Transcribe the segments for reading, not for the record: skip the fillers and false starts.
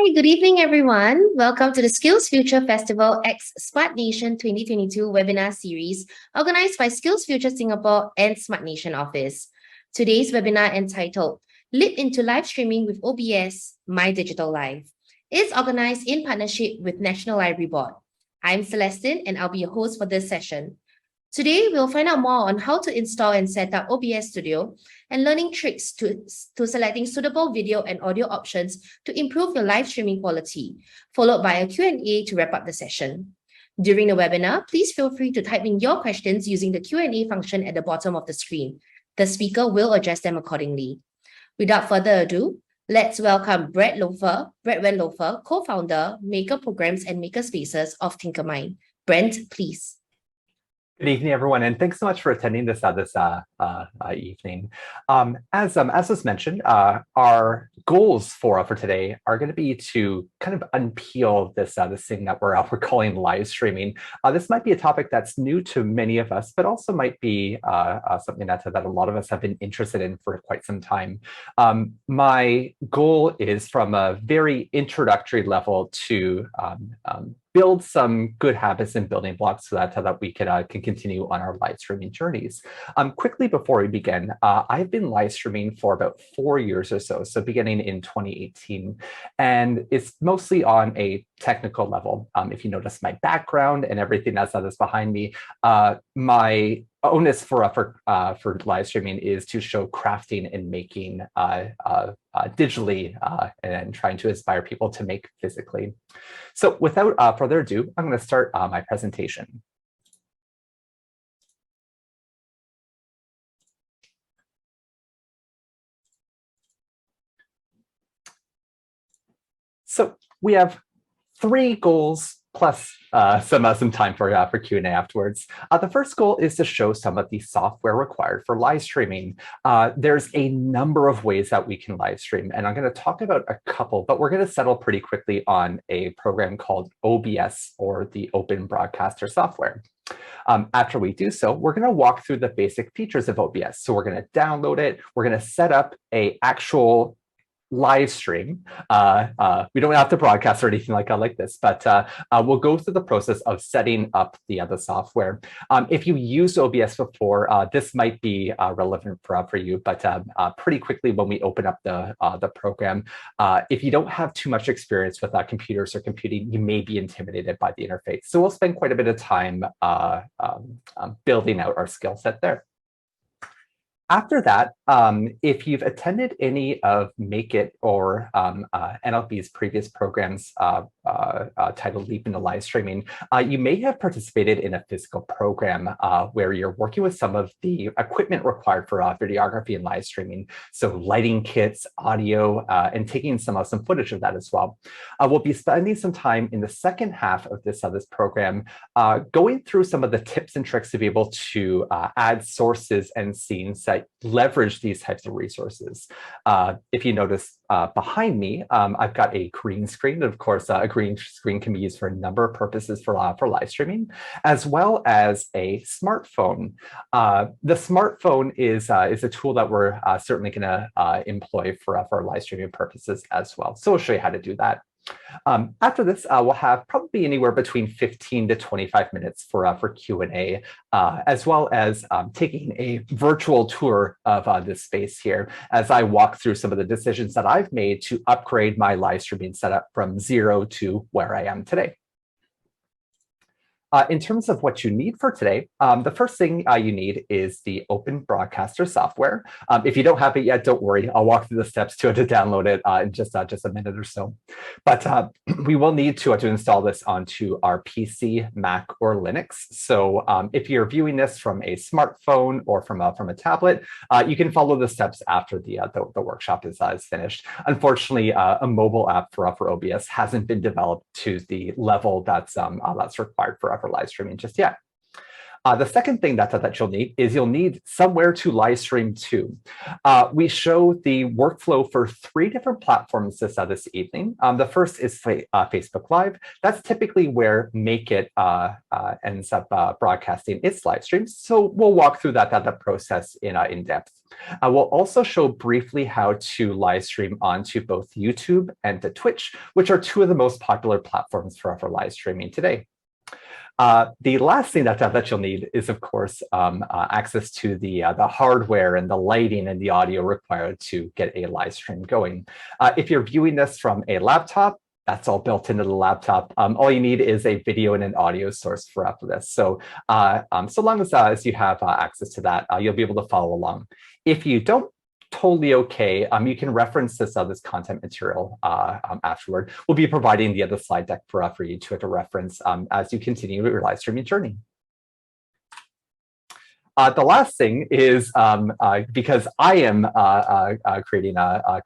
Hi, good evening, everyone. Welcome to the Skills Future Festival X Smart Nation 2022 webinar series organized by Skills Future Singapore and Smart Nation Office. Today's webinar entitled Leap into Live Streaming with OBS, My Digital Life is organized in partnership with National Library Board. I'm Celestine and I'll be your host for this session. Today, we'll find out more on how to install and set up OBS Studio and learning tricks to selecting suitable video and audio options to improve your live streaming quality, followed by a Q&A to wrap up the session. During the webinar, please feel free to type in your questions using the Q&A function at the bottom of the screen. The speaker will address them accordingly. Without further ado, let's welcome Brett Wen Lofer, co-founder, Maker Programs and Maker Spaces of Tinkermind. Brent, please. Good evening, everyone, and thanks so much for attending this evening. As was mentioned, our goals for today are going to be to kind of unpeel this thing that we're calling live streaming. This might be a topic that's new to many of us, but also might be something that a lot of us have been interested in for quite some time. My goal is from a very introductory level to build some good habits and building blocks so that we can continue on our live streaming journeys. Quickly before we begin, I've been live streaming for about 4 years or so beginning in 2018, and it's mostly on a technical level. If you notice my background and everything that's behind me, my onus for live streaming is to show crafting and making digitally and trying to inspire people to make physically. So without further ado, I'm going to start my presentation. So we have 3 goals plus some time for Q&A afterwards. The first goal is to show some of the software required for live streaming. There's a number of ways that we can live stream, and I'm going to talk about a couple, but we're going to settle pretty quickly on a program called OBS, or the Open Broadcaster Software. After we do so, we're going to walk through the basic features of OBS. So we're going to download it. We're going to set up an actual live stream. We don't have to broadcast or anything like this, but we'll go through the process of setting up the other software. If you used OBS before, this might be relevant for you, but pretty quickly when we open up the program, if you don't have too much experience with computers or computing, you may be intimidated by the interface. So we'll spend quite a bit of time building out our skill set there. After that, if you've attended any of Make It or NLP's previous programs titled Leap into Live Streaming, you may have participated in a physical program where you're working with some of the equipment required for videography and live streaming. So lighting kits, audio, and taking some footage of that as well. We'll be spending some time in the second half of this program going through some of the tips and tricks to be able to add sources and scenes that leverage these types of resources. If you notice behind me, I've got a green screen. Of course, a green screen can be used for a number of purposes for live streaming, as well as a smartphone. The smartphone is a tool that we're certainly going to employ for live streaming purposes as well. So we'll show you how to do that. After this, we'll have probably anywhere between 15 to 25 minutes for Q&A, as well as taking a virtual tour of this space here as I walk through some of the decisions that I've made to upgrade my live streaming setup from 0 to where I am today. In terms of what you need for today, the first thing you need is the Open Broadcaster software. If you don't have it yet, don't worry. I'll walk through the steps to download it in just a minute or so. But we will need to install this onto our PC, Mac, or Linux. So if you're viewing this from a smartphone or from a tablet, you can follow the steps after the workshop is finished. Unfortunately, a mobile app for OBS hasn't been developed to the level that's required for live streaming just yet. The second thing that you'll need is you'll need somewhere to live stream to. We show the workflow for 3 different platforms this evening. The first is Facebook Live. That's typically where Make It ends up broadcasting its live streams. So we'll walk through that process in depth. We'll also show briefly how to live stream onto both YouTube and to Twitch, which are 2 of the most popular platforms for live streaming today. The last thing that you'll need is, of course, access to the hardware and the lighting and the audio required to get a live stream going. If you're viewing this from a laptop, that's all built into the laptop. All you need is a video and an audio source for this. So, so long as you have access to that, you'll be able to follow along. If you don't, totally okay. You can reference this content material afterward. We'll be providing the other slide deck for you to reference as you continue your live streaming journey. The last thing is, because I am creating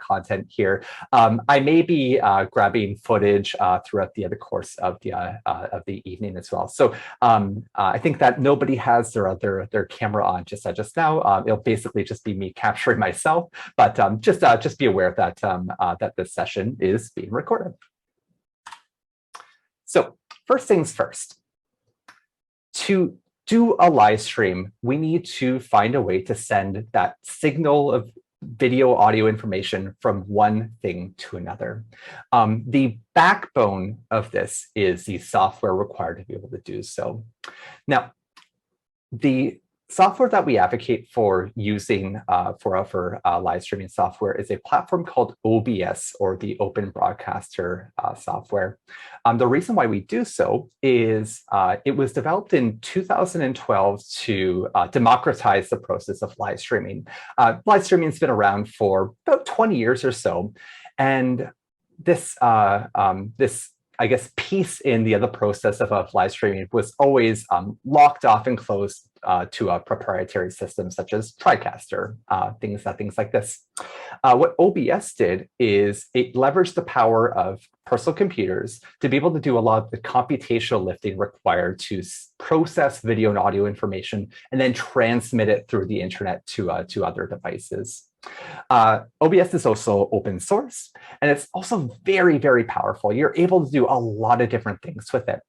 content here, I may be grabbing footage throughout the course of the evening as well. So I think that nobody has their camera on just now. It'll basically just be me capturing myself, but just be aware that that this session is being recorded. So first things first, to do a live stream, we need to find a way to send that signal of video audio information from one thing to another. The backbone of this is the software required to be able to do so. Now, the software that we advocate for using for live streaming software is a platform called OBS, or the Open Broadcaster software. The reason why we do so is it was developed in 2012 to democratize the process of live streaming. Live streaming has been around for about 20 years or so, and this I guess piece in the other process of live streaming was always locked off and closed to a proprietary system such as TriCaster, things like this. What OBS did is it leveraged the power of personal computers to be able to do a lot of the computational lifting required to process video and audio information and then transmit it through the internet to other devices. OBS is also open source, and it's also very, very powerful. You're able to do a lot of different things with it.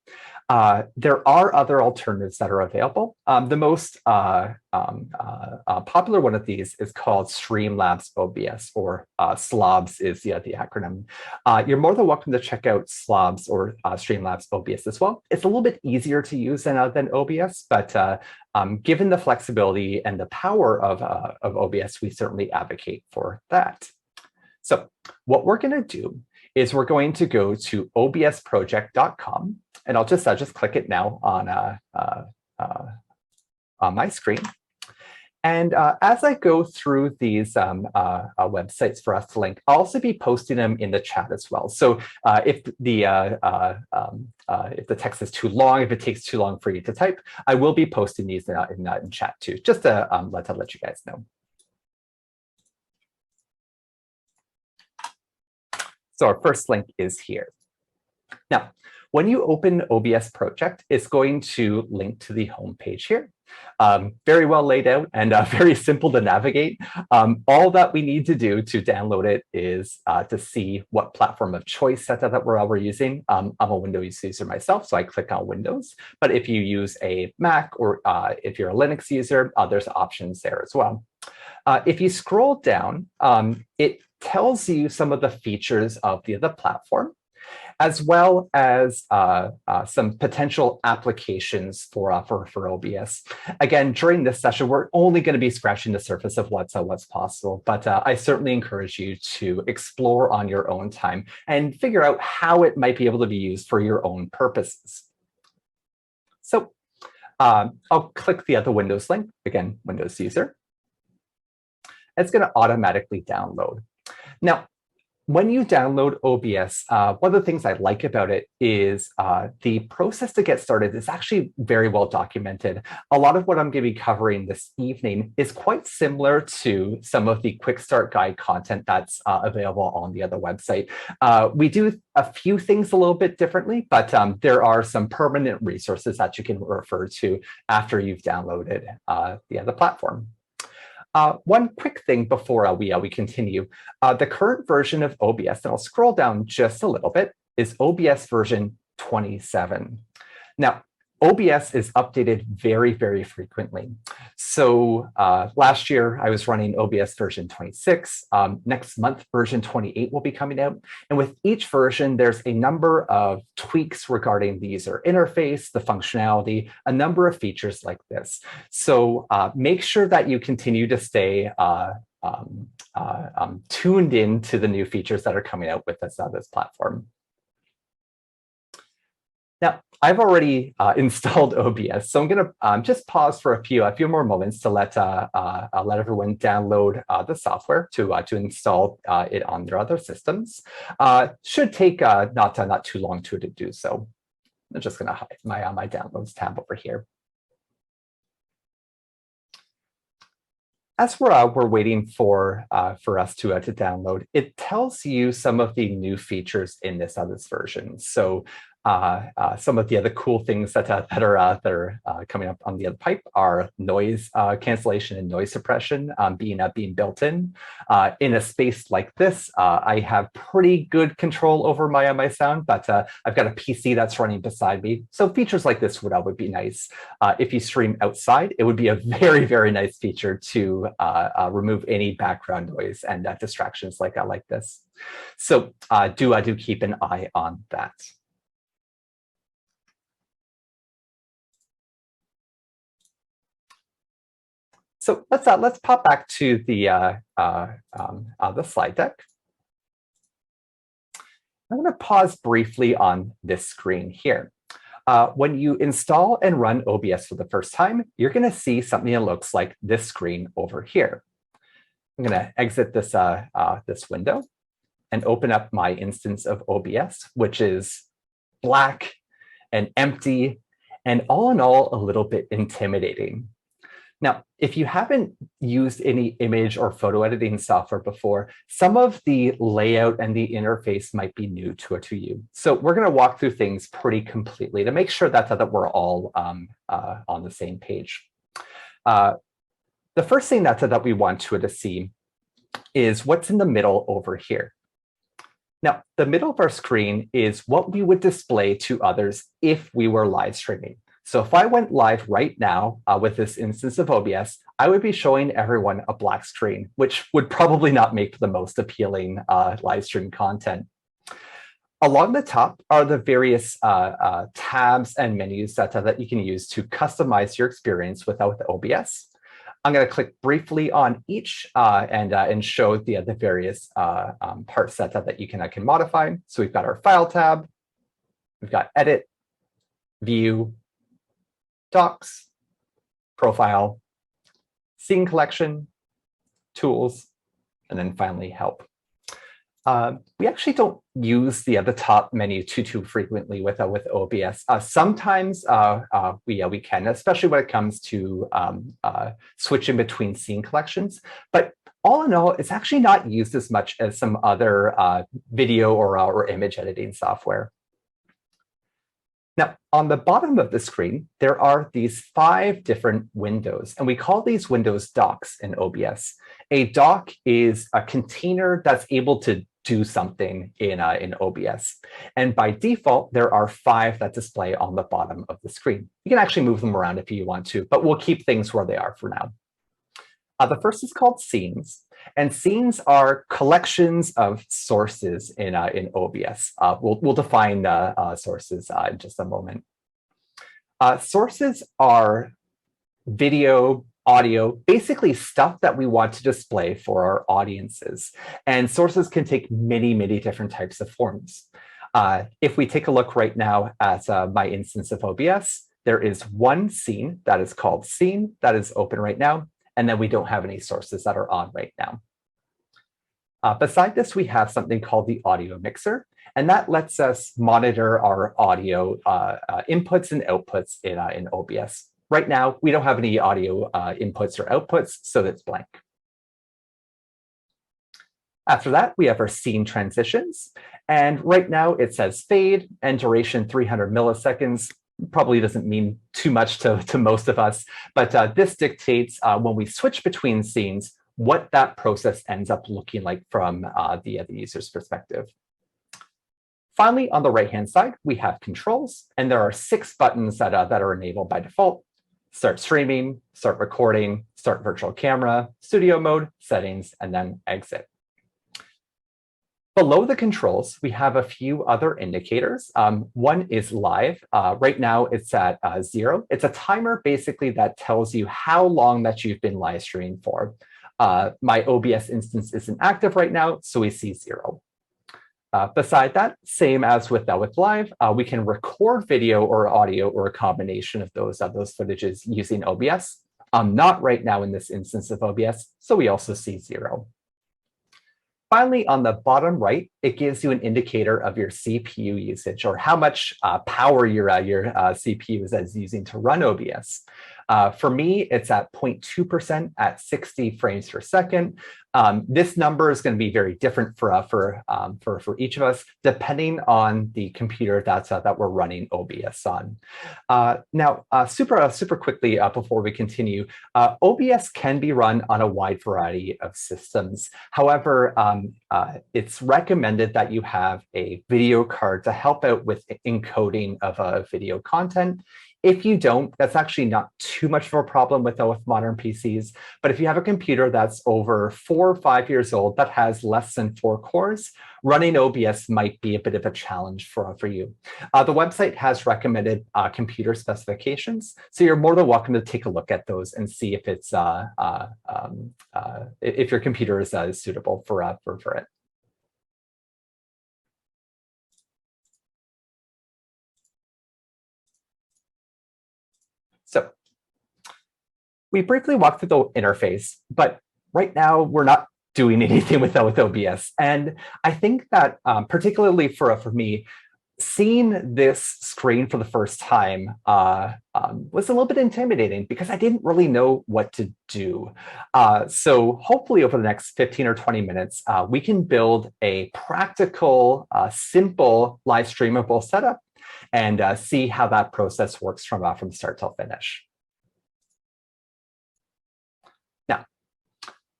There are other alternatives that are available. The most popular one of these is called Streamlabs OBS, or SLOBS is the acronym. You're more than welcome to check out SLOBS or Streamlabs OBS as well. It's a little bit easier to use than OBS, but given the flexibility and the power of OBS, we certainly advocate for that. So what we're going to do is we're going to go to obsproject.com, and I'll just click it now on my screen. And as I go through these websites for us to link, I'll also be posting them in the chat as well. So if the text is too long, if it takes too long for you to type, I will be posting these in chat too, just to let you guys know. So our first link is here. Now, when you open OBS Project, it's going to link to the home page here. Very well laid out and very simple to navigate. All that we need to do to download it is to see what platform of choice that we're using. I'm a Windows user myself, so I click on Windows. But if you use a Mac or if you're a Linux user, there's options there as well. If you scroll down, it tells you some of the features of the platform, as well as some potential applications for OBS. Again, during this session, we're only going to be scratching the surface of what's possible, but I certainly encourage you to explore on your own time and figure out how it might be able to be used for your own purposes. So I'll click the other Windows link, again, Windows user. It's going to automatically download. Now, when you download OBS, one of the things I like about it is the process to get started is actually very well documented. A lot of what I'm going to be covering this evening is quite similar to some of the quick start guide content that's available on the other website. We do a few things a little bit differently, but there are some permanent resources that you can refer to after you've downloaded the other platform. One quick thing before we continue, the current version of OBS, and I'll scroll down just a little bit, is OBS version 27. Now, OBS is updated very, very frequently. So last year, I was running OBS version 26. Next month, version 28 will be coming out. And with each version, there's a number of tweaks regarding the user interface, the functionality, a number of features like this. So make sure that you continue to stay tuned in to the new features that are coming out with this platform. Now, I've already installed OBS, so I'm going to just pause for a few more moments to let everyone download the software to install it on their other systems. Should take not too long to do so. I'm just going to hide my downloads tab over here. As we're waiting for us to download, it tells you some of the new features in this version. So some of the other cool things that are coming up on the other pipe are noise cancellation and noise suppression being built in. In a space like this, I have pretty good control over my sound, but I've got a PC that's running beside me. So features like this would be nice. If you stream outside, it would be a very, very nice feature to remove any background noise and distractions like this. So do keep an eye on that. So let's pop back to the slide deck. I'm going to pause briefly on this screen here. When you install and run OBS for the first time, you're going to see something that looks like this screen over here. I'm going to exit this this window and open up my instance of OBS, which is black and empty, and all in all, a little bit intimidating. Now, if you haven't used any image or photo editing software before, some of the layout and the interface might be new to you. So we're going to walk through things pretty completely to make sure that we're all on the same page. The first thing that we want to see is what's in the middle over here. Now, the middle of our screen is what we would display to others if we were live streaming. So if I went live right now with this instance of OBS, I would be showing everyone a black screen, which would probably not make the most appealing live stream content. Along the top are the various tabs and menus that you can use to customize your experience with OBS. I'm going to click briefly on each and show the various parts that you can modify. So we've got our File tab, we've got Edit, View, Docs, Profile, Scene Collection, Tools, and then finally Help. We actually don't use the top menu too frequently with OBS. Sometimes we can, especially when it comes to switching between scene collections. But all in all, it's actually not used as much as some other video or image editing software. Now, on the bottom of the screen, there are these 5 different windows, and we call these windows docs in OBS. A doc is a container that's able to do something in OBS. And by default, there are 5 that display on the bottom of the screen. You can actually move them around if you want to, but we'll keep things where they are for now. The first is called Scenes. And scenes are collections of sources in OBS. We'll define sources in just a moment. Sources are video, audio, basically stuff that we want to display for our audiences. And sources can take many different types of forms. If we take a look right now at my instance of OBS, there is one scene that is called Scene that is open right now. And then we don't have any sources that are on right now. Beside this, we have something called the audio mixer, and that lets us monitor our audio inputs and outputs in OBS. Right now, we don't have any audio inputs or outputs, so that's blank. After that, we have our scene transitions. And right now it says fade and duration 300 milliseconds. Probably doesn't mean too much to most of us, but this dictates when we switch between scenes, what that process ends up looking like from the user's perspective. Finally, on the right-hand side, we have controls, and there are 6 buttons that are enabled by default. Start streaming, start recording, start virtual camera, studio mode, settings, and then exit. Below the controls, we have a few other indicators. One is live. Right now, it's at 0. It's a timer basically that tells you how long that you've been live streaming for. My OBS instance isn't active right now, so we see 0. Beside that, same as with live, we can record video or audio or a combination of those footages using OBS. Not right now in this instance of OBS, so we also see 0. Finally, on the bottom right, it gives you an indicator of your CPU usage or how much power your CPU is using to run OBS. For me, it's at 0.2% at 60 frames per second. This number is going to be very different for each of us, depending on the computer that we're running OBS on. Now, super quickly before we continue, OBS can be run on a wide variety of systems. However, it's recommended that you have a video card to help out with encoding of video content. If you don't, that's actually not too much of a problem with modern PCs. But if you have a computer that's over 4 or 5 years old that has less than 4 cores, running OBS might be a bit of a challenge for you. The website has recommended computer specifications, so you're more than welcome to take a look at those and see if it's if your computer is suitable for it. So we briefly walked through the interface, but right now we're not doing anything with OBS. And I think that particularly for me, seeing this screen for the first time was a little bit intimidating because I didn't really know what to do. So hopefully over the next 15 or 20 minutes, we can build a practical, simple live streamable setup and see how that process works from start till finish. Now,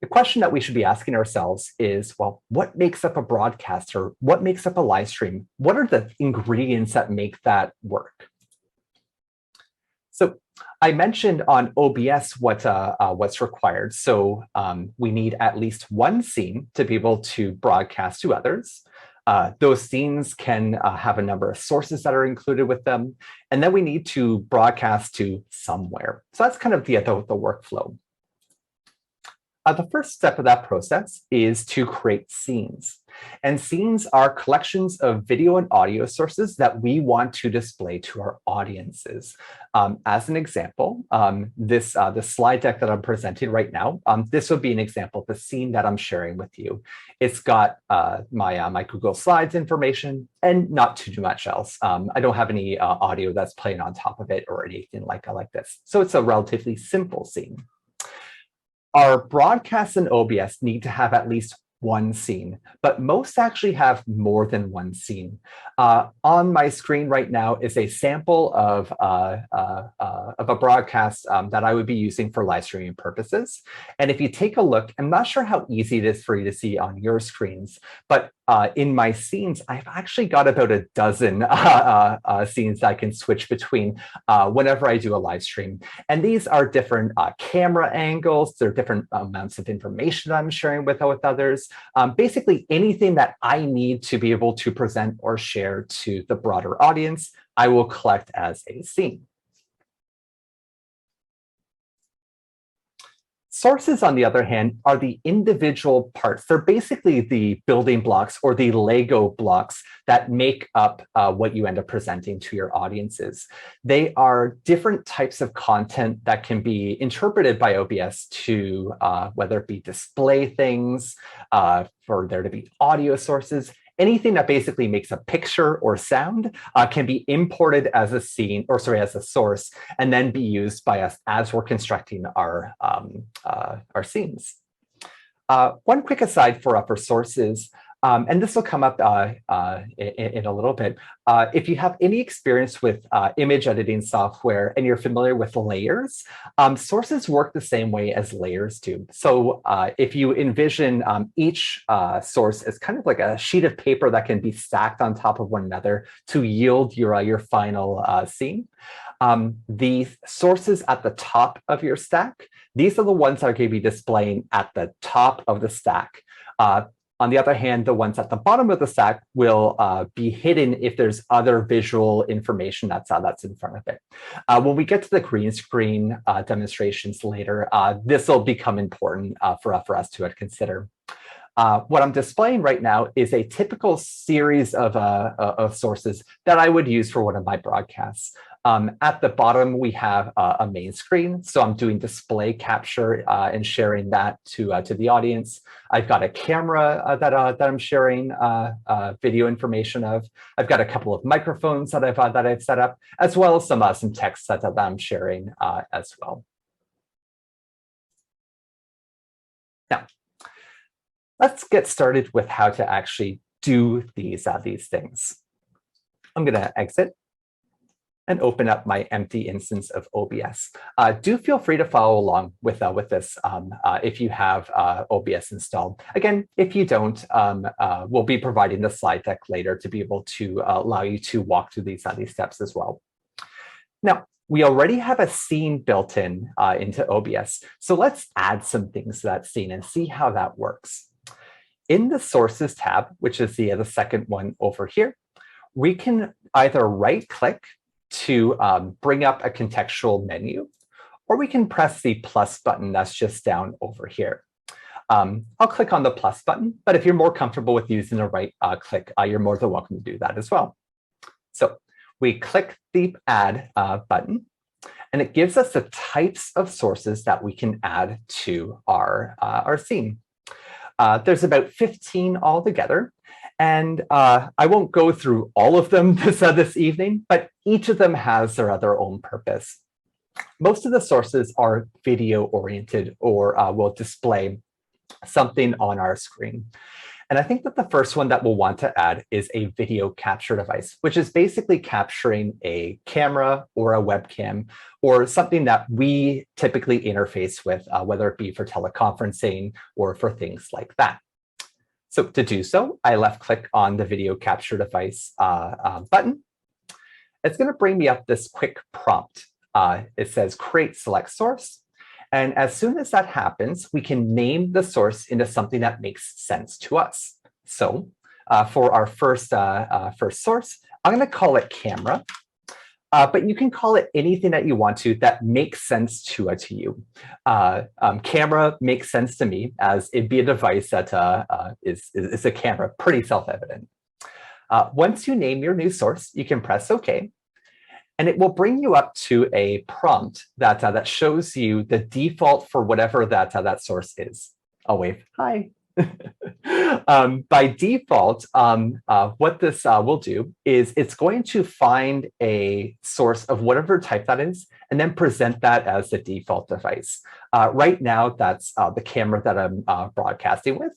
the question that we should be asking ourselves is, well, what makes up a broadcast or what makes up a live stream? What are the ingredients that make that work? So I mentioned on OBS what's required. So we need at least one scene to be able to broadcast to others. Those scenes can have a number of sources that are included with them. And then we need to broadcast to somewhere. So that's kind of the workflow. The first step of that process is to create scenes. And scenes are collections of video and audio sources that we want to display to our audiences. As an example, this slide deck that I'm presenting right now, this would be an example of the scene that I'm sharing with you. It's got my Google Slides information and not too much else. I don't have any audio that's playing on top of it or anything like this. So it's a relatively simple scene. Our broadcasts in OBS need to have at least one scene, but most actually have more than one scene. On my screen right now is a sample of a broadcast that I would be using for live streaming purposes. And if you take a look, I'm not sure how easy it is for you to see on your screens, but in my scenes, I've actually got about a dozen scenes that I can switch between whenever I do a live stream. And these are different camera angles. They're different amounts of information that I'm sharing with others. Basically, anything that I need to be able to present or share to the broader audience, I will collect as a scene. Sources, on the other hand, are the individual parts. They're basically the building blocks or the Lego blocks that make up what you end up presenting to your audiences. They are different types of content that can be interpreted by OBS to whether it be display things, for there to be audio sources. Anything that basically makes a picture or sound can be imported as a scene, or sorry, as a source, and then be used by us as we're constructing our scenes. One quick aside for sources, and this will come up in a little bit. If you have any experience with image editing software and you're familiar with layers, sources work the same way as layers do. So if you envision each source as kind of like a sheet of paper that can be stacked on top of one another to yield your final scene, the sources at the top of your stack, these are the ones that are going to be displaying at the top of the stack. On the other hand, the ones at the bottom of the stack will be hidden if there's other visual information that's in front of it. When we get to the green screen demonstrations later, this will become important for us to consider. What I'm displaying right now is a typical series of sources that I would use for one of my broadcasts. At the bottom, we have a main screen. So I'm doing display capture and sharing that to the audience. I've got a camera that I'm sharing video information of. I've got a couple of microphones that I've set up, as well as some text that I'm sharing as well. Now, let's get started with how to actually do these things. I'm going to exit and open up my empty instance of OBS. Do feel free to follow along with this if you have OBS installed. Again, if you don't, we'll be providing the slide deck later to be able to allow you to walk through these steps as well. Now, we already have a scene built in into OBS. So let's add some things to that scene and see how that works. In the Sources tab, which is the second one over here, we can either right-click to bring up a contextual menu, or we can press the plus button that's just down over here. I'll click on the plus button, but if you're more comfortable with using the right click, you're more than welcome to do that as well. So we click the add button, and it gives us the types of sources that we can add to our scene. There's about 15 altogether. And I won't go through all of them this evening, but each of them has their own purpose. Most of the sources are video oriented or will display something on our screen. And I think that the first one that we'll want to add is a video capture device, which is basically capturing a camera or a webcam or something that we typically interface with, whether it be for teleconferencing or for things like that. So to do so, I left click on the video capture device button. It's going to bring me up this quick prompt. It says create select source. And as soon as that happens, we can name the source into something that makes sense to us. So for our first source, I'm going to call it camera. But you can call it anything that you want to that makes sense to you. Camera makes sense to me as it'd be a device that is a camera, pretty self-evident. Once you name your new source, you can press OK. And it will bring you up to a prompt that shows you the default for whatever that source is. I'll wave, hi. By default, what this will do is it's going to find a source of whatever type that is, and then present that as the default device. Right now, that's the camera that I'm broadcasting with.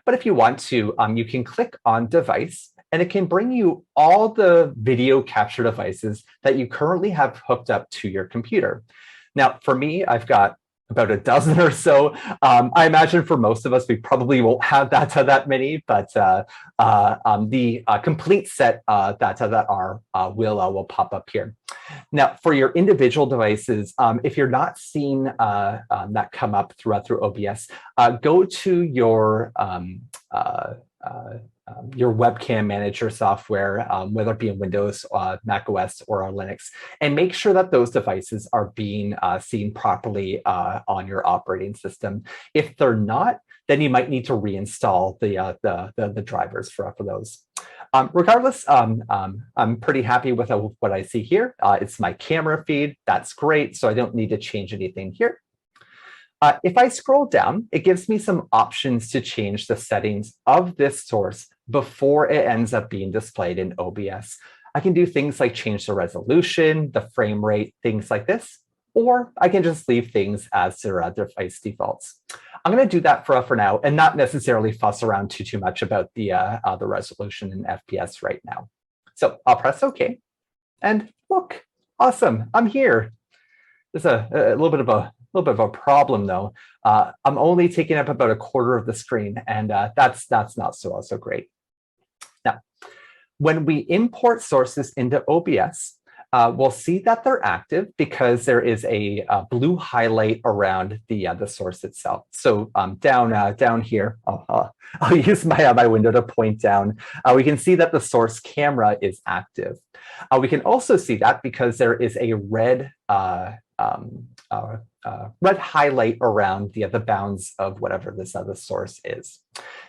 But if you want to, you can click on device, and it can bring you all the video capture devices that you currently have hooked up to your computer. Now, for me, I've got about a dozen or so. I imagine for most of us, we probably won't have that many, but the complete set that will pop up here. Now, for your individual devices, if you're not seeing that come up through OBS, go to your your webcam manager software, whether it be in Windows, Mac OS, or on Linux, and make sure that those devices are being seen properly on your operating system. If they're not, then you might need to reinstall the drivers for those. Regardless, I'm pretty happy with what I see here. It's my camera feed. That's great. So I don't need to change anything here. If I scroll down, it gives me some options to change the settings of this source before it ends up being displayed in OBS. I can do things like change the resolution, the frame rate, things like this, or I can just leave things as their device defaults. I'm going to do that for now and not necessarily fuss around too much about the resolution in FPS right now. So I'll press OK, and look, awesome, I'm here. There's a little bit of a problem though. I'm only taking up about a quarter of the screen, and that's not so great. Now, when we import sources into OBS, we'll see that they're active because there is a blue highlight around the source itself. So down here, I'll use my window to point down. We can see that the source camera is active. We can also see that because there is a red red highlight around the bounds of whatever this other source is.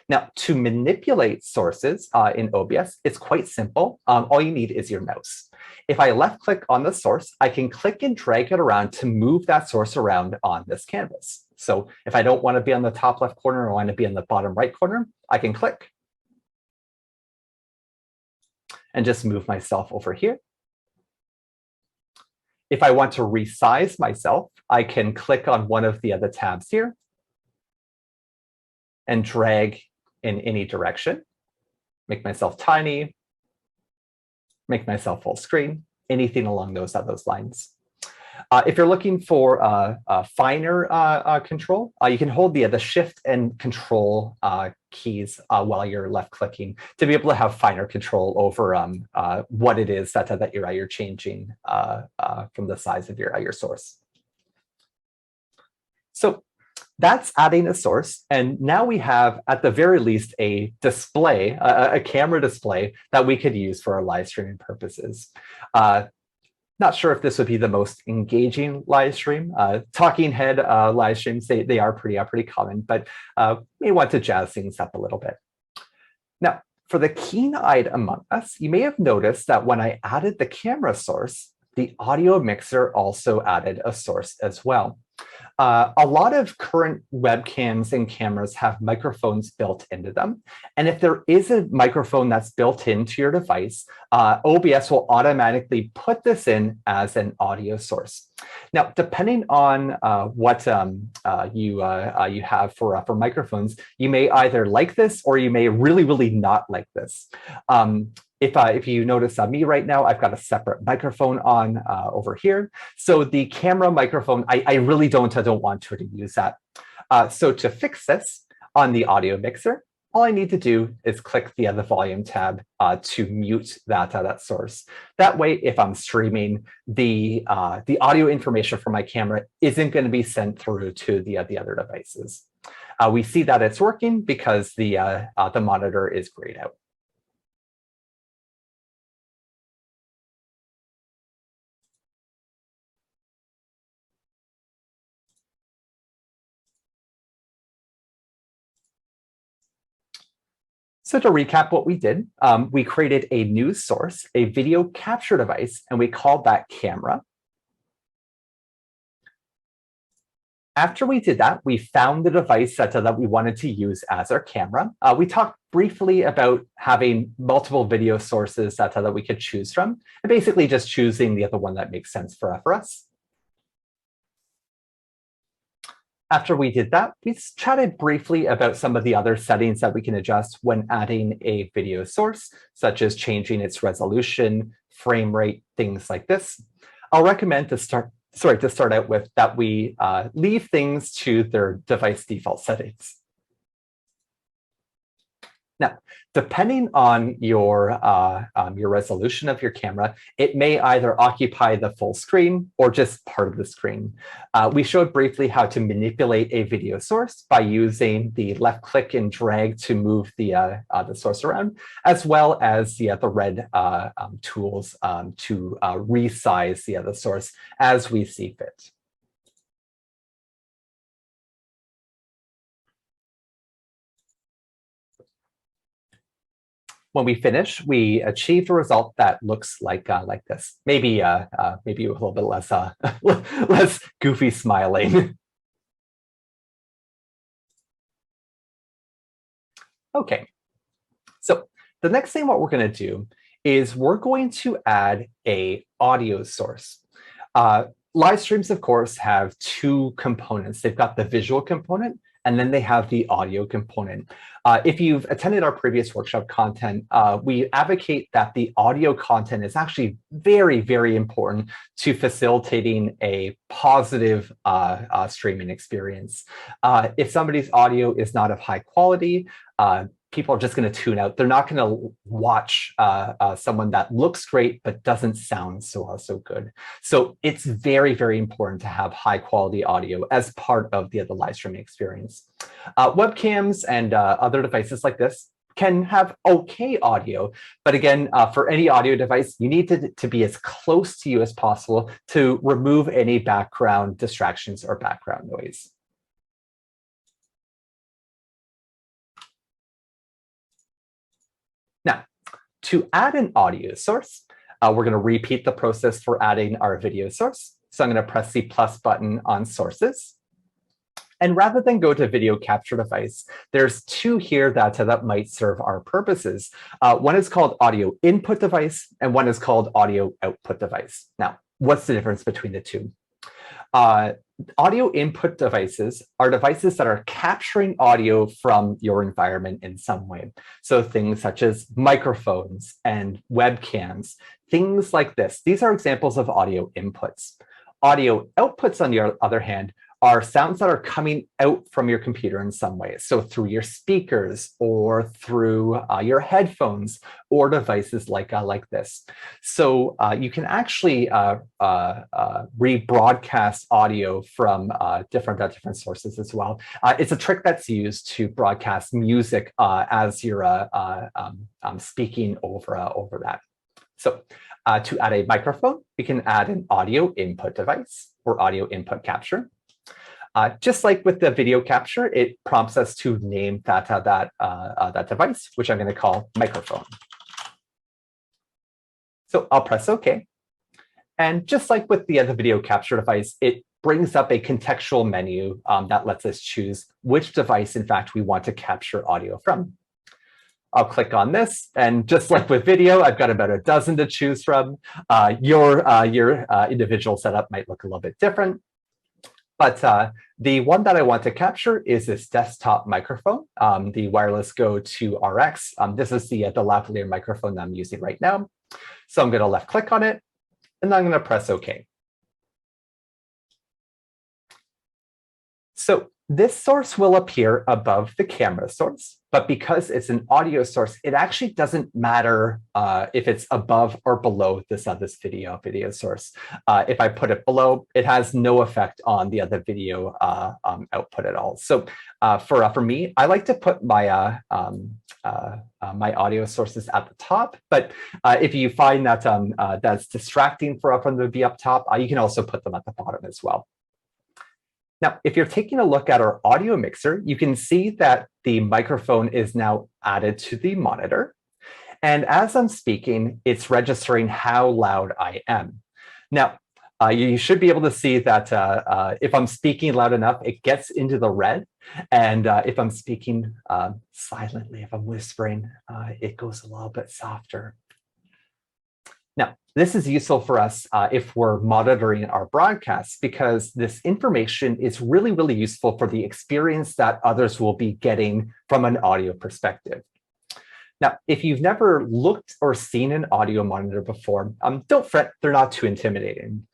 Now, to manipulate sources in OBS, it's quite simple. All you need is your mouse. If I left click on the source, I can click and drag it around to move that source around on this canvas. So if I don't want to be on the top left corner or want to be in the bottom right corner, I can click and just move myself over here. If I want to resize myself, I can click on one of the other tabs here and drag in any direction, make myself tiny, make myself full screen, anything along those lines. If you're looking for finer control, you can hold the Shift and Control keys while you're left clicking to be able to have finer control over what it is that you're changing from the size of your source. So that's adding a source, and now we have, at the very least, a display, a camera display that we could use for our live streaming purposes. Not sure if this would be the most engaging live stream. Talking head live streams, they are pretty common, but may want to jazz things up a little bit. Now, for the keen-eyed among us, you may have noticed that when I added the camera source, the audio mixer also added a source as well. A lot of current webcams and cameras have microphones built into them. And if there is a microphone that's built into your device, OBS will automatically put this in as an audio source. Now, depending on what you have for microphones, you may either like this or you may really not like this. If you notice me right now, I've got a separate microphone on over here. So the camera microphone, I really don't want to use that. So to fix this on the audio mixer, all I need to do is click the volume tab to mute that source. That way, if I'm streaming, the audio information from my camera isn't going to be sent through to the other devices. We see that it's working because the monitor is grayed out. So to recap what we did, we created a new source, a video capture device, and we called that camera. After we did that, we found the device that we wanted to use as our camera. We talked briefly about having multiple video sources that we could choose from, and basically just choosing the other one that makes sense for us. After we did that, we chatted briefly about some of the other settings that we can adjust when adding a video source, such as changing its resolution, frame rate, things like this. I'll recommend to start out with that we leave things to their device default settings. Now, depending on your resolution of your camera, it may either occupy the full screen or just part of the screen. We showed briefly how to manipulate a video source by using the left click and drag to move the source around, as well as the red tools to resize the source as we see fit. When we finish, we achieved a result that looks like this. Maybe maybe a little bit less less goofy smiling. Okay, so the next thing what we're going to do is we're going to add a audio source. Live streams, of course, have two components. They've got the visual component, and then they have the audio component. If you've attended our previous workshop content, we advocate that the audio content is actually very, very important to facilitating a positive streaming experience. If somebody's audio is not of high quality, people are just going to tune out. They're not going to watch someone that looks great but doesn't sound so good. So it's very, very important to have high quality audio as part of the live streaming experience. Webcams and other devices like this can have okay audio, but again, for any audio device, you need to be as close to you as possible to remove any background distractions or background noise. Now, to add an audio source, we're going to repeat the process for adding our video source. So I'm going to press the plus button on sources. And rather than go to video capture device, there's two here that might serve our purposes. One is called audio input device, and one is called audio output device. Now, what's the difference between the two? Audio input devices are devices that are capturing audio from your environment in some way. So things such as microphones and webcams, things like this. These are examples of audio inputs. Audio outputs, on the other hand, are sounds that are coming out from your computer in some way. So through your speakers or through your headphones or devices like this. So you can actually rebroadcast audio from different sources as well. It's a trick that's used to broadcast music as you're speaking over that. So to add a microphone, we can add an audio input device or audio input capture. Just like with the video capture, it prompts us to name that device, which I'm going to call microphone. So I'll press OK. And just like with the video capture device, it brings up a contextual menu that lets us choose which device, in fact, we want to capture audio from. I'll click on this, and just like with video, I've got about a dozen to choose from. Your individual setup might look a little bit different. But the one that I want to capture is this desktop microphone, the Wireless Go 2 RX. This is the lavalier microphone that I'm using right now. So I'm going to left click on it, and then I'm going to press OK. So this source will appear above the camera source, but because it's an audio source, it actually doesn't matter if it's above or below this video source. If I put it below, it has no effect on the other video output at all. So for me, I like to put my my audio sources at the top, but if you find that that's distracting for them to be up top, you can also put them at the bottom as well. Now, if you're taking a look at our audio mixer, you can see that the microphone is now added to the monitor. And as I'm speaking, it's registering how loud I am. Now, you should be able to see that if I'm speaking loud enough, it gets into the red. And if I'm speaking silently, if I'm whispering, it goes a little bit softer. Now, this is useful for us if we're monitoring our broadcasts, because this information is really, really useful for the experience that others will be getting from an audio perspective. Now, if you've never looked or seen an audio monitor before, don't fret, they're not too intimidating.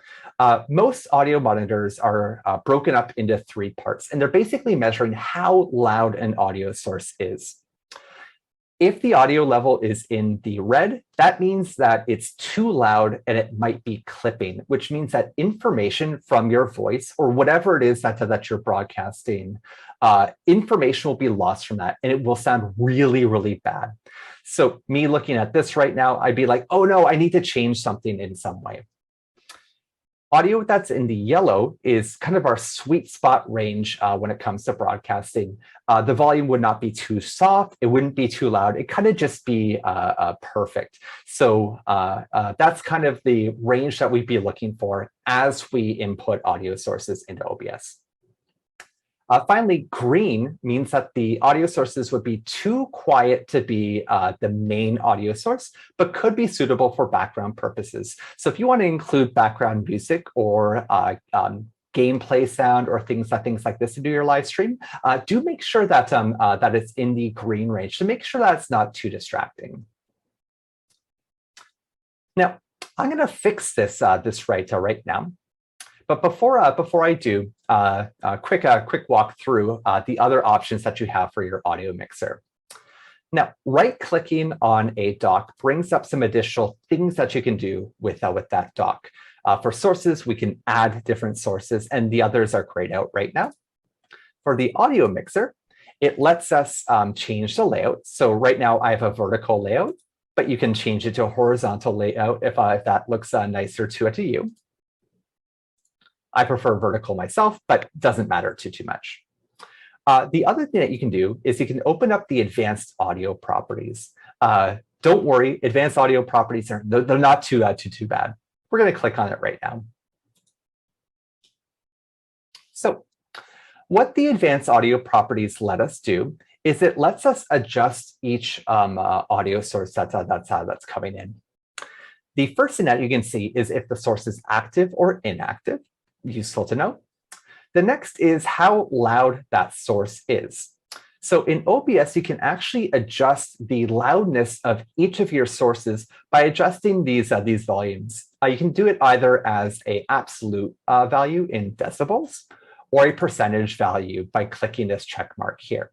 Most audio monitors are broken up into three parts, and they're basically measuring how loud an audio source is. If the audio level is in the red, that means that it's too loud and it might be clipping, which means that information from your voice or whatever it is that you're broadcasting, information will be lost from that and it will sound really, really bad. So me looking at this right now, I'd be like, oh no, I need to change something in some way. Audio that's in the yellow is kind of our sweet spot range when it comes to broadcasting. The volume would not be too soft. It wouldn't be too loud. It kind of just be perfect. So that's kind of the range that we'd be looking for as we input audio sources into OBS. Finally, green means that the audio sources would be too quiet to be the main audio source, but could be suitable for background purposes. So if you want to include background music or gameplay sound or things like this into your live stream, do make sure that, that it's in the green range to make sure that it's not too distracting. Now, I'm going to fix this, right now. But before I do, quick walk through the other options that you have for your audio mixer. Now, right-clicking on a dock brings up some additional things that you can do with that dock. For sources, we can add different sources, and the others are grayed out right now. For the audio mixer, it lets us change the layout. So right now, I have a vertical layout, but you can change it to a horizontal layout if that looks nicer to you. I prefer vertical myself, but doesn't matter too much. The other thing that you can do is you can open up the advanced audio properties. Don't worry, advanced audio properties they're not too bad. We're going to click on it right now. So what the advanced audio properties let us do is it lets us adjust each audio source that's coming in. The first thing that you can see is if the source is active or inactive. Useful to know. The next is how loud that source is. So in OBS, you can actually adjust the loudness of each of your sources by adjusting these volumes. You can do it either as an absolute value in decibels or a percentage value by clicking this check mark here.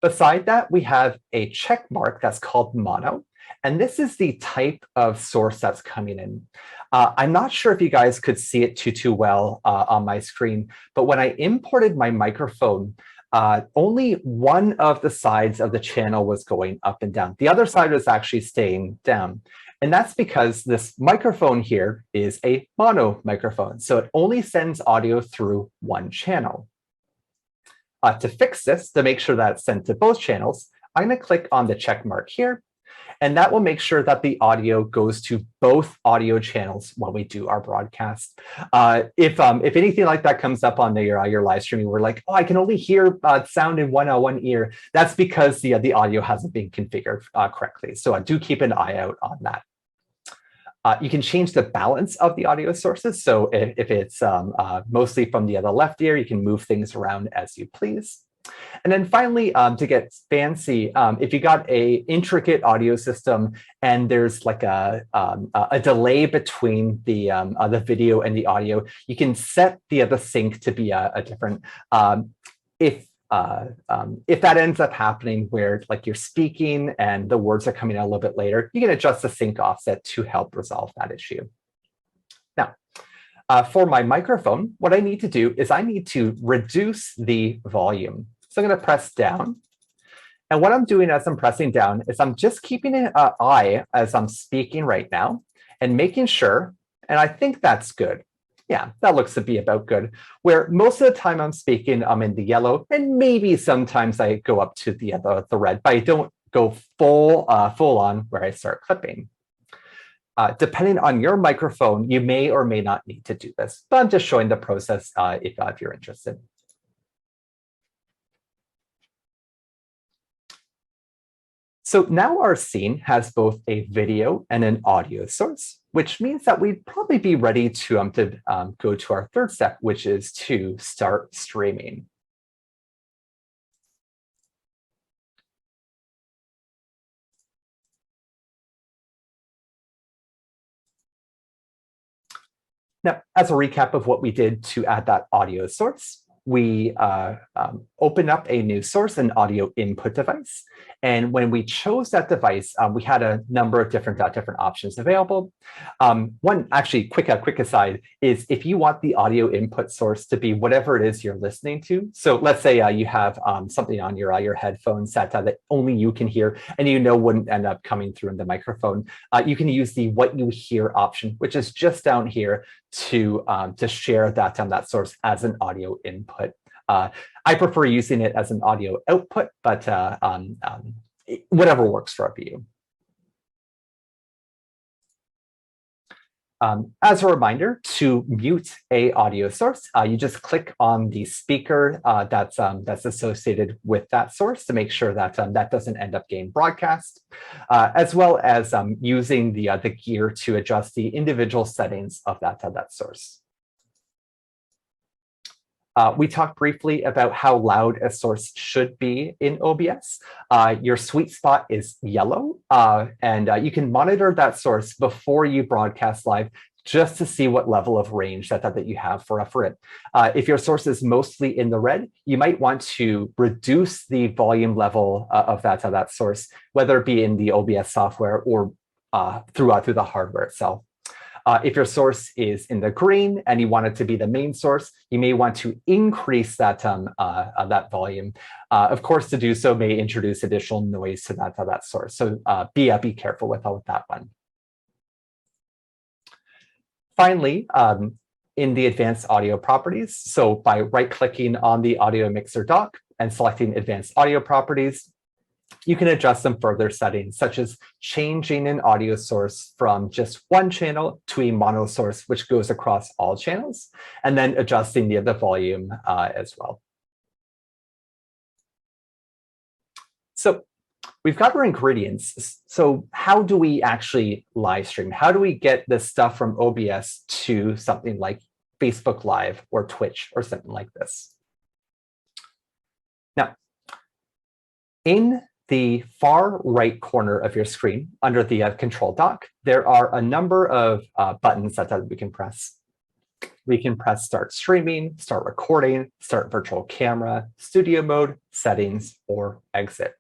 Beside that, we have a check mark that's called mono. And this is the type of source that's coming in. I'm not sure if you guys could see it too well on my screen, but when I imported my microphone, only one of the sides of the channel was going up and down. The other side was actually staying down. And that's because this microphone here is a mono microphone. So it only sends audio through one channel. To fix this, to make sure that it's sent to both channels, I'm going to click on the check mark here. And that will make sure that the audio goes to both audio channels when we do our broadcast. If anything like that comes up on your live streaming, we're like, oh, I can only hear sound in one ear. That's because the audio hasn't been configured correctly. So do keep an eye out on that. You can change the balance of the audio sources. So if it's mostly from the left ear, you can move things around as you please. And then finally, to get fancy, if you got a intricate audio system and there's like a delay between the video and the audio, you can set the sync to be a different. If that ends up happening where like you're speaking and the words are coming out a little bit later, you can adjust the sync offset to help resolve that issue. Now, for my microphone, what I need to do is I need to reduce the volume. So I'm going to press down. And what I'm doing as I'm pressing down is I'm just keeping an eye as I'm speaking right now and making sure, and I think that's good. Yeah, that looks to be about good. Where most of the time I'm speaking, I'm in the yellow, and maybe sometimes I go up to the red, but I don't go full on where I start clipping. Depending on your microphone, you may or may not need to do this, but I'm just showing the process if you're interested. So now our scene has both a video and an audio source, which means that we'd probably be ready to go to our third step, which is to start streaming. Now, as a recap of what we did to add that audio source, we open up a new source, an audio input device. And when we chose that device, we had a number of different options available. One actually quick aside is if you want the audio input source to be whatever it is you're listening to. So let's say you have something on your headphones that only you can hear and wouldn't end up coming through in the microphone. You can use the what you hear option, which is just down here to share that source as an audio input. I prefer using it as an audio output, but whatever works for you. As a reminder, to mute a audio source, you just click on the speaker that's associated with that source to make sure that that doesn't end up getting broadcast, as well as using the gear to adjust the individual settings of that source. We talked briefly about how loud a source should be in OBS. Your sweet spot is yellow, and you can monitor that source before you broadcast live just to see what level of range that you have for it. If your source is mostly in the red, you might want to reduce the volume level of that source, whether it be in the OBS software or through the hardware itself. If your source is in the green and you want it to be the main source, you may want to increase that volume. Of course, to do so may introduce additional noise to that source. So be careful with that one. Finally, in the advanced audio properties, so by right-clicking on the audio mixer dock and selecting advanced audio properties, you can adjust some further settings, such as changing an audio source from just one channel to a mono source, which goes across all channels, and then adjusting the volume as well. So we've got our ingredients. So how do we actually live stream? How do we get this stuff from OBS to something like Facebook Live or Twitch or something like this? Now, in the far right corner of your screen, under the control dock, there are a number of buttons that we can press. We can press start streaming, start recording, start virtual camera, studio mode, settings, or exit.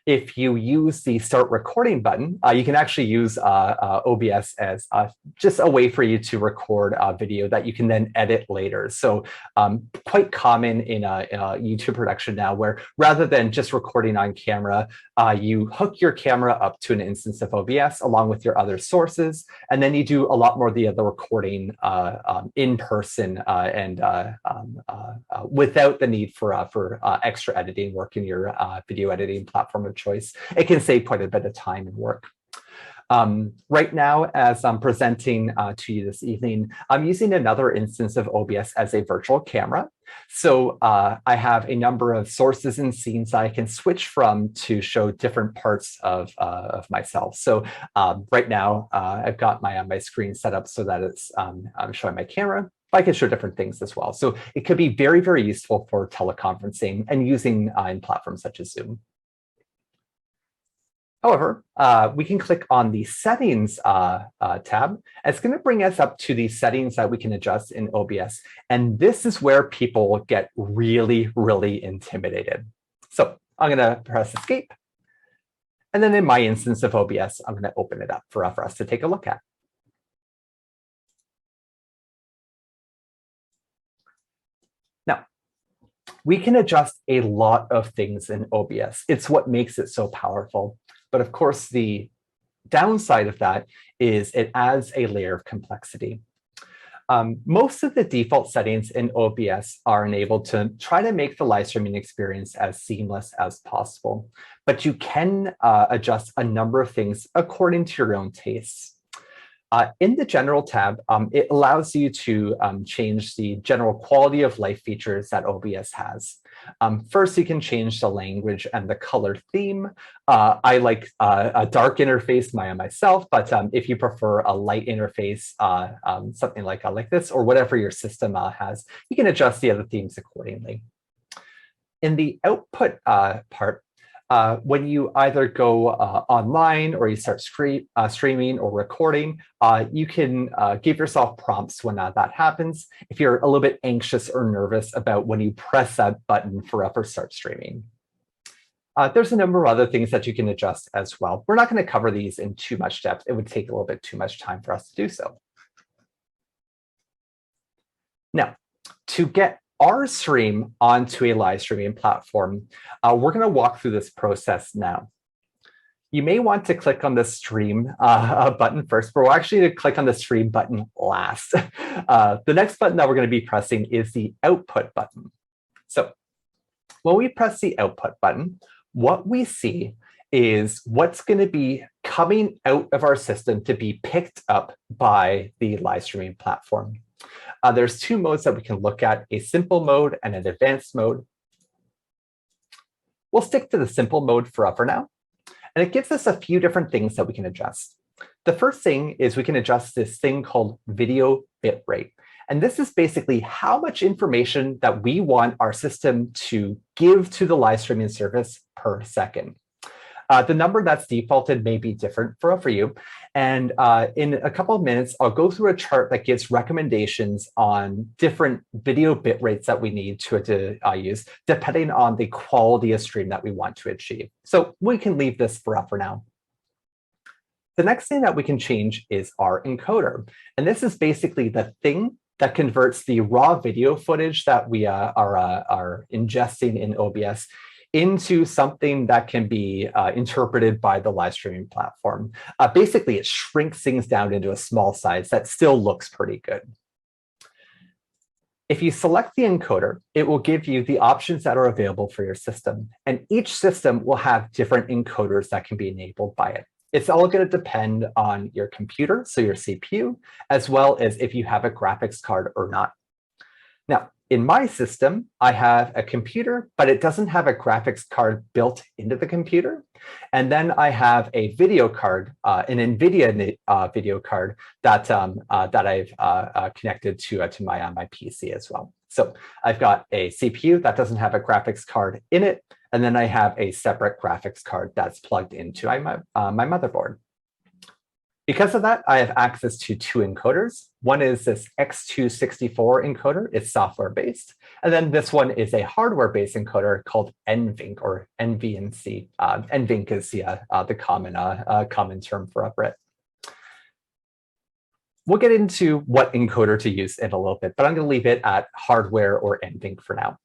If you use the start recording button, you can actually use OBS as just a way for you to record video that you can then edit later. So quite common in a YouTube production now, where rather than just recording on camera, you hook your camera up to an instance of OBS along with your other sources, and then you do a lot more of the recording in person and without the need for extra editing work in your video editing platform of choice. It can save quite a bit of time and work. Right now, as I'm presenting to you this evening, I'm using another instance of OBS as a virtual camera. So I have a number of sources and scenes I can switch from to show different parts of myself. So right now, I've got my screen set up so that it's I'm showing my camera. I can show different things as well. So it could be very, very useful for teleconferencing and using in platforms such as Zoom. However, we can click on the settings tab. It's going to bring us up to the settings that we can adjust in OBS. And this is where people get really, really intimidated. So I'm going to press escape. And then in my instance of OBS, I'm going to open it up for us to take a look at. Now, we can adjust a lot of things in OBS. It's what makes it so powerful. But of course, the downside of that is it adds a layer of complexity. Most of the default settings in OBS are enabled to try to make the live streaming experience as seamless as possible. But you can adjust a number of things according to your own tastes. In the General tab, it allows you to change the general quality of life features that OBS has. First, you can change the language and the color theme. I like a dark interface myself, but if you prefer a light interface, something like this, or whatever your system has, you can adjust the other themes accordingly. In the output part, When you either go online or you start streaming or recording, you can give yourself prompts when that happens if you're a little bit anxious or nervous about when you press that button for start streaming. There's a number of other things that you can adjust as well. We're not going to cover these in too much depth. It would take a little bit too much time for us to do so. Now, to get our stream onto a live streaming platform, we're going to walk through this process now. You may want to click on the stream button first, but we're actually going to click on the stream button last. The next button that we're going to be pressing is the output button. So when we press the output button, what we see is what's going to be coming out of our system to be picked up by the live streaming platform. There's two modes that we can look at, a simple mode and an advanced mode. We'll stick to the simple mode for now, and it gives us a few different things that we can adjust. The first thing is we can adjust this thing called video bitrate. And this is basically how much information that we want our system to give to the live streaming service per second. The number that's defaulted may be different for you. And in a couple of minutes, I'll go through a chart that gives recommendations on different video bit rates that we need to use, depending on the quality of stream that we want to achieve. So we can leave this for now. The next thing that we can change is our encoder. And this is basically the thing that converts the raw video footage that we are ingesting in OBS into something that can be interpreted by the live streaming platform. Basically, it shrinks things down into a small size that still looks pretty good. If you select the encoder, it will give you the options that are available for your system. And each system will have different encoders that can be enabled by it. It's all going to depend on your computer, so your CPU, as well as if you have a graphics card or not. Now, in my system, I have a computer, but it doesn't have a graphics card built into the computer. And then I have a video card, an NVIDIA video card that I've connected to my PC as well. So I've got a CPU that doesn't have a graphics card in it, and then I have a separate graphics card that's plugged into my motherboard. Because of that, I have access to two encoders. One is this X264 encoder. It's software-based. And then this one is a hardware-based encoder called NVENC, or NVENC. NVENC is the common term for it. We'll get into what encoder to use in a little bit, but I'm going to leave it at hardware or NVENC for now.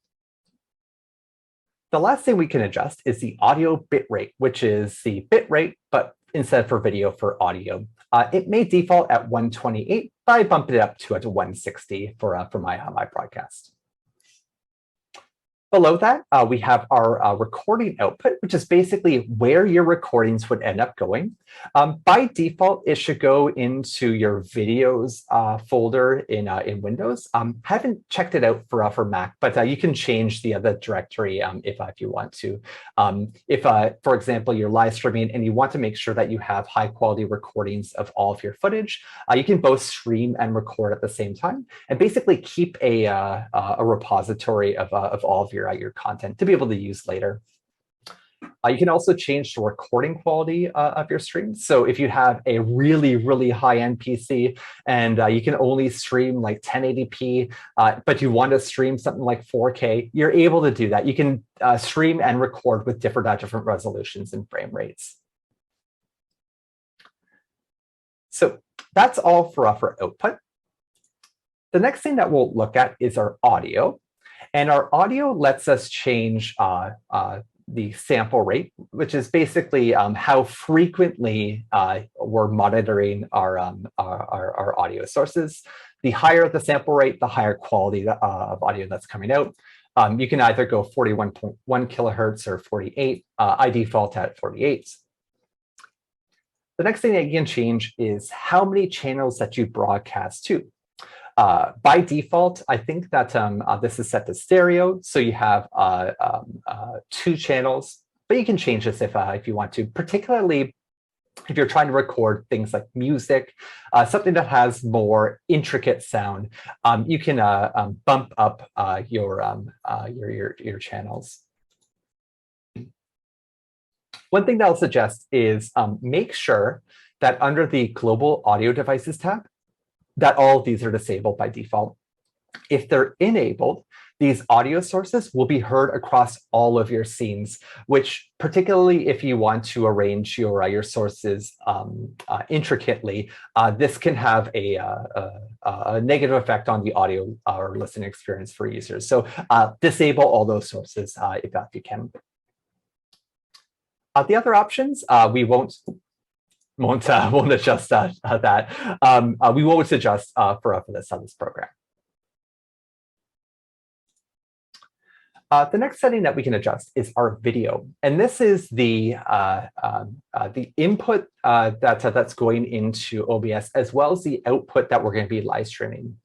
The last thing we can adjust is the audio bitrate, which is the bitrate, but instead for video, for audio. It may default at 128, but I bumped it up to 160 for my broadcast. Below that, we have our recording output, which is basically where your recordings would end up going. By default, it should go into your videos folder in Windows. Haven't checked it out for Mac, but you can change the directory if you want to. If, for example, you're live streaming and you want to make sure that you have high quality recordings of all of your footage, you can both stream and record at the same time, and basically keep a repository of all of your content to be able to use later. You can also change the recording quality of your stream. So if you have a really, really high-end PC and you can only stream like 1080p, but you want to stream something like 4K, you're able to do that. You can stream and record with different resolutions and frame rates. So that's all for output. The next thing that we'll look at is our audio. And our audio lets us change the sample rate, which is basically how frequently we're monitoring our audio sources. The higher the sample rate, the higher quality of audio that's coming out. You can either go 41.1 kilohertz or 48. I default at 48. The next thing that you can change is how many channels that you broadcast to. By default, I think that this is set to stereo, so you have 2 channels, but you can change this if you want to, particularly if you're trying to record things like music, something that has more intricate sound. You can bump up your channels. One thing that I'll suggest is make sure that under the Global Audio Devices tab, that all of these are disabled by default. If they're enabled, these audio sources will be heard across all of your scenes, which particularly if you want to arrange your sources intricately, this can have a negative effect on the audio or listening experience for users. So disable all those sources if you can. The other options, we won't adjust that. We won't adjust for this program. The next setting that we can adjust is our video, and this is the input that's going into OBS as well as the output that we're going to be live streaming.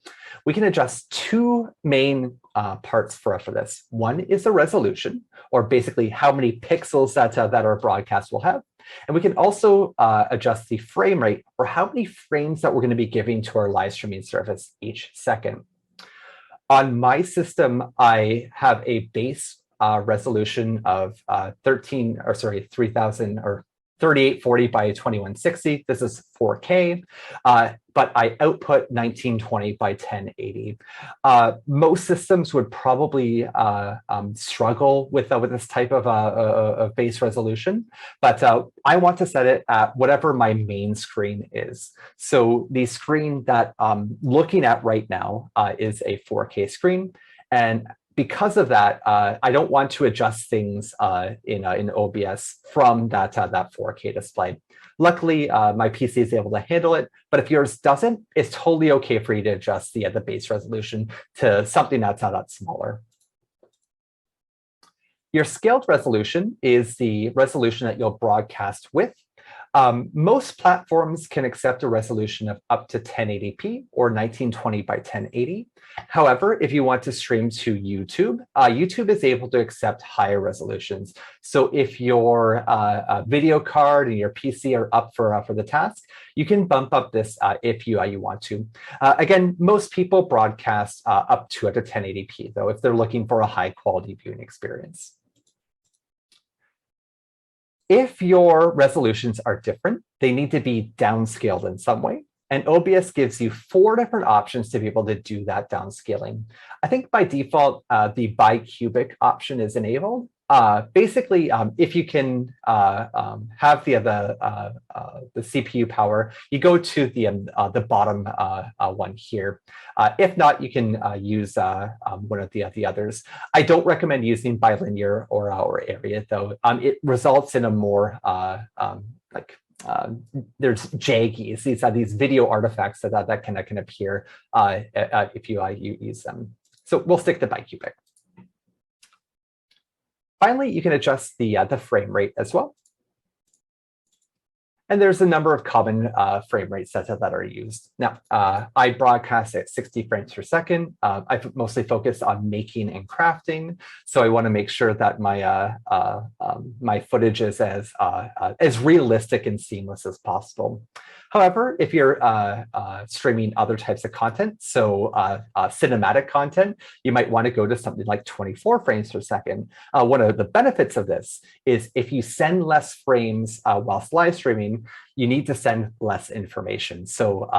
We can adjust two main parts for this. One is the resolution, or basically how many pixels that our broadcast will have. And we can also adjust the frame rate, or how many frames that we're going to be giving to our live streaming service each second. On my system, I have a base resolution of 3840 by 2160. This is 4K, but I output 1920 by 1080. Most systems would probably struggle with this type of base resolution, but I want to set it at whatever my main screen is. So the screen that I'm looking at right now is a 4K screen, and because of that, I don't want to adjust things in OBS from that 4K display. Luckily, my PC is able to handle it, but if yours doesn't, it's totally okay for you to adjust the base resolution to something that's smaller. Your scaled resolution is the resolution that you'll broadcast with. Most platforms can accept a resolution of up to 1080p or 1920 by 1080. However, if you want to stream to YouTube, YouTube is able to accept higher resolutions. So if your video card and your PC are up for the task, you can bump up this if you want to. Again, most people broadcast up to 1080p, though, if they're looking for a high quality viewing experience. If your resolutions are different, they need to be downscaled in some way. And OBS gives you 4 different options to be able to do that downscaling. I think by default, the bicubic option is enabled. Basically, if you can have the CPU power, you go to the bottom one here. If not, you can use one of the others. I don't recommend using bilinear or area, though. It results in a more there's jaggies. These are these video artifacts that can appear if you use them. So we'll stick to bicubic. Finally, you can adjust the frame rate as well. And there's a number of common frame rates that are used. Now, I broadcast at 60 frames per second. I mostly focus on making and crafting, so I want to make sure that my my footage is as realistic and seamless as possible. However, if you're streaming other types of content, so cinematic content, you might want to go to something like 24 frames per second. One of the benefits of this is if you send less frames whilst live streaming, you need to send less information. So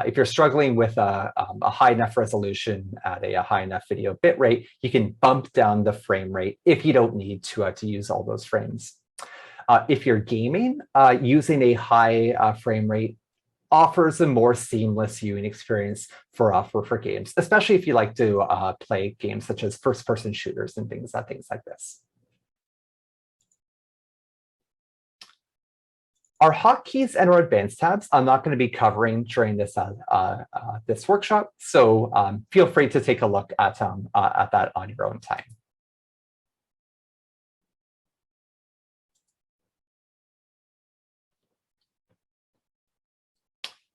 if you're struggling with a high enough resolution at a high enough video bitrate, you can bump down the frame rate if you don't need to use all those frames. If you're gaming, using a high frame rate offers a more seamless viewing experience for games, especially if you like to play games such as first-person shooters and things like this. Our hotkeys and our advanced tabs I'm not going to be covering during this this workshop, so feel free to take a look at that on your own time.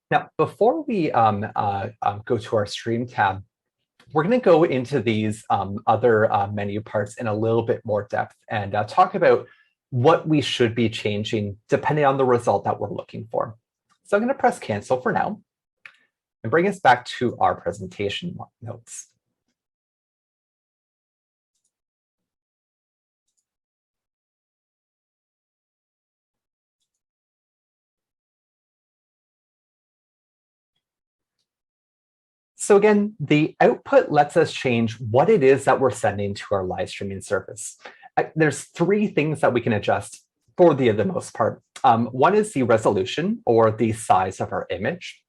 Now, before we go to our stream tab, we're going to go into these other menu parts in a little bit more depth and talk about what we should be changing depending on the result that we're looking for. So I'm going to press cancel for now and bring us back to our presentation notes. So again, the output lets us change what it is that we're sending to our live streaming service. There's three things that we can adjust for the most part. One is the resolution or the size of our image.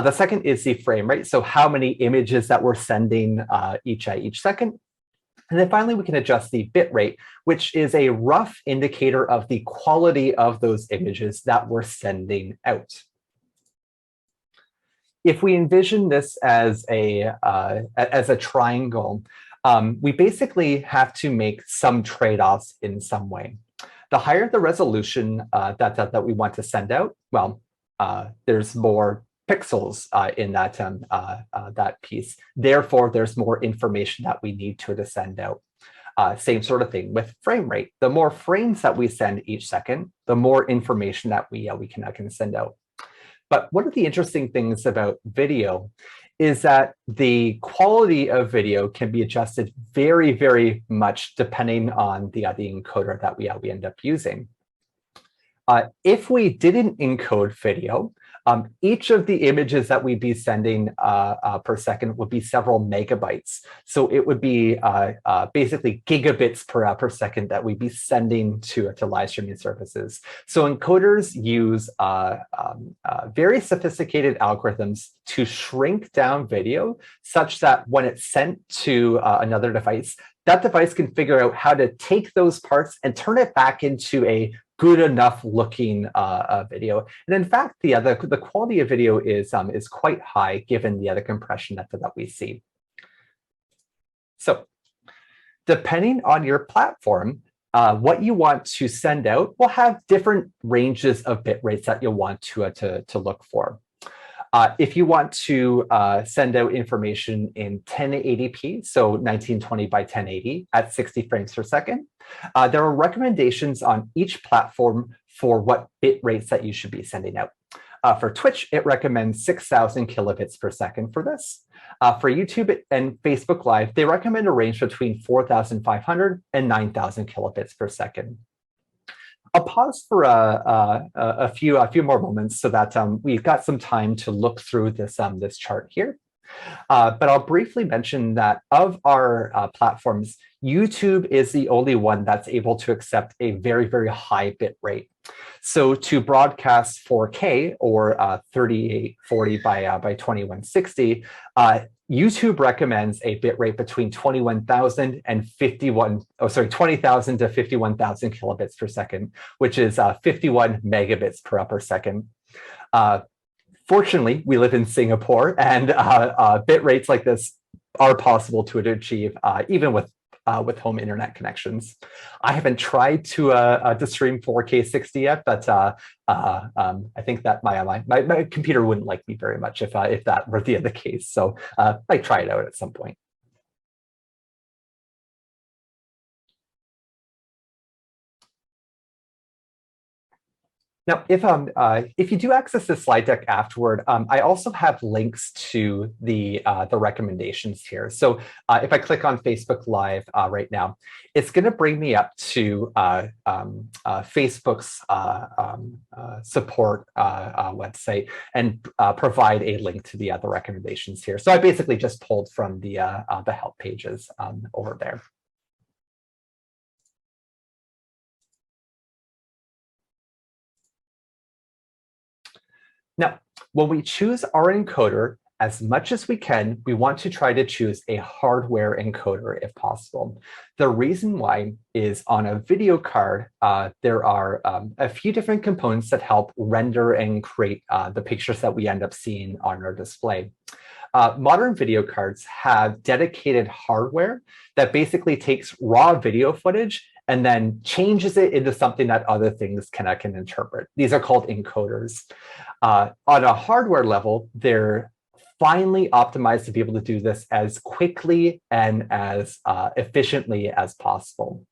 The second is the frame rate, so how many images that we're sending each second. And then finally, we can adjust the bit rate, which is a rough indicator of the quality of those images that we're sending out. If we envision this as a triangle, we basically have to make some trade-offs in some way. The higher the resolution that we want to send out, well, there's more pixels in that piece. Therefore, there's more information that we need to send out. Same sort of thing with frame rate. The more frames that we send each second, the more information that we can send out. But one of the interesting things about video is that the quality of video can be adjusted very, very much depending on the encoder that we end up using. If we didn't encode video, each of the images that we'd be sending per second would be several megabytes. So it would be basically gigabits per second that we'd be sending to live streaming services. So encoders use very sophisticated algorithms to shrink down video such that when it's sent to another device, that device can figure out how to take those parts and turn it back into a good enough looking video. And in fact, the quality of video is quite high given the compression that we see. So depending on your platform, what you want to send out will have different ranges of bit rates that you'll want to look for. If you want to send out information in 1080p, so 1920 by 1080 at 60 frames per second, there are recommendations on each platform for what bit rates that you should be sending out. For Twitch, it recommends 6,000 kilobits per second for this. For YouTube and Facebook Live, they recommend a range between 4,500 and 9,000 kilobits per second. I'll pause for a few more moments so that we've got some time to look through this chart here. But I'll briefly mention that of our platforms, YouTube is the only one that's able to accept a very, very high bit rate. So to broadcast 4K or 3840 by 2160, YouTube recommends a bit rate between 20,000 to 51,000 kilobits per second, which is 51 megabits per second. Fortunately, we live in Singapore, and bit rates like this are possible to achieve even with home internet connections. I haven't tried to stream 4K 60 yet, but I think that my computer wouldn't like me very much if that were the case. So I might try it out at some point. Now, if you do access this slide deck afterward, I also have links to the recommendations here. So if I click on Facebook Live right now, it's going to bring me up to Facebook's support website and provide a link to the recommendations here. So I basically just pulled from the help pages over there. Now, when we choose our encoder, as much as we can, we want to try to choose a hardware encoder if possible. The reason why is on a video card, there are a few different components that help render and create the pictures that we end up seeing on our display. Modern video cards have dedicated hardware that basically takes raw video footage and then changes it into something that other things can interpret. These are called encoders. On a hardware level, they're finely optimized to be able to do this as quickly and as efficiently as possible.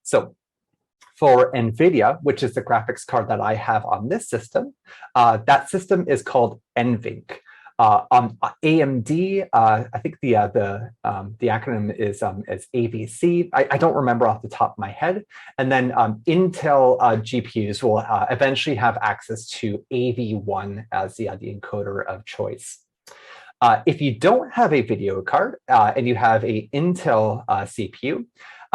So for NVIDIA, which is the graphics card that I have on this system, that system is called NVENC. On AMD, I think the acronym is AVC. I don't remember off the top of my head. And then Intel GPUs will eventually have access to AV1 as the encoder of choice. If you don't have a video card and you have a Intel CPU,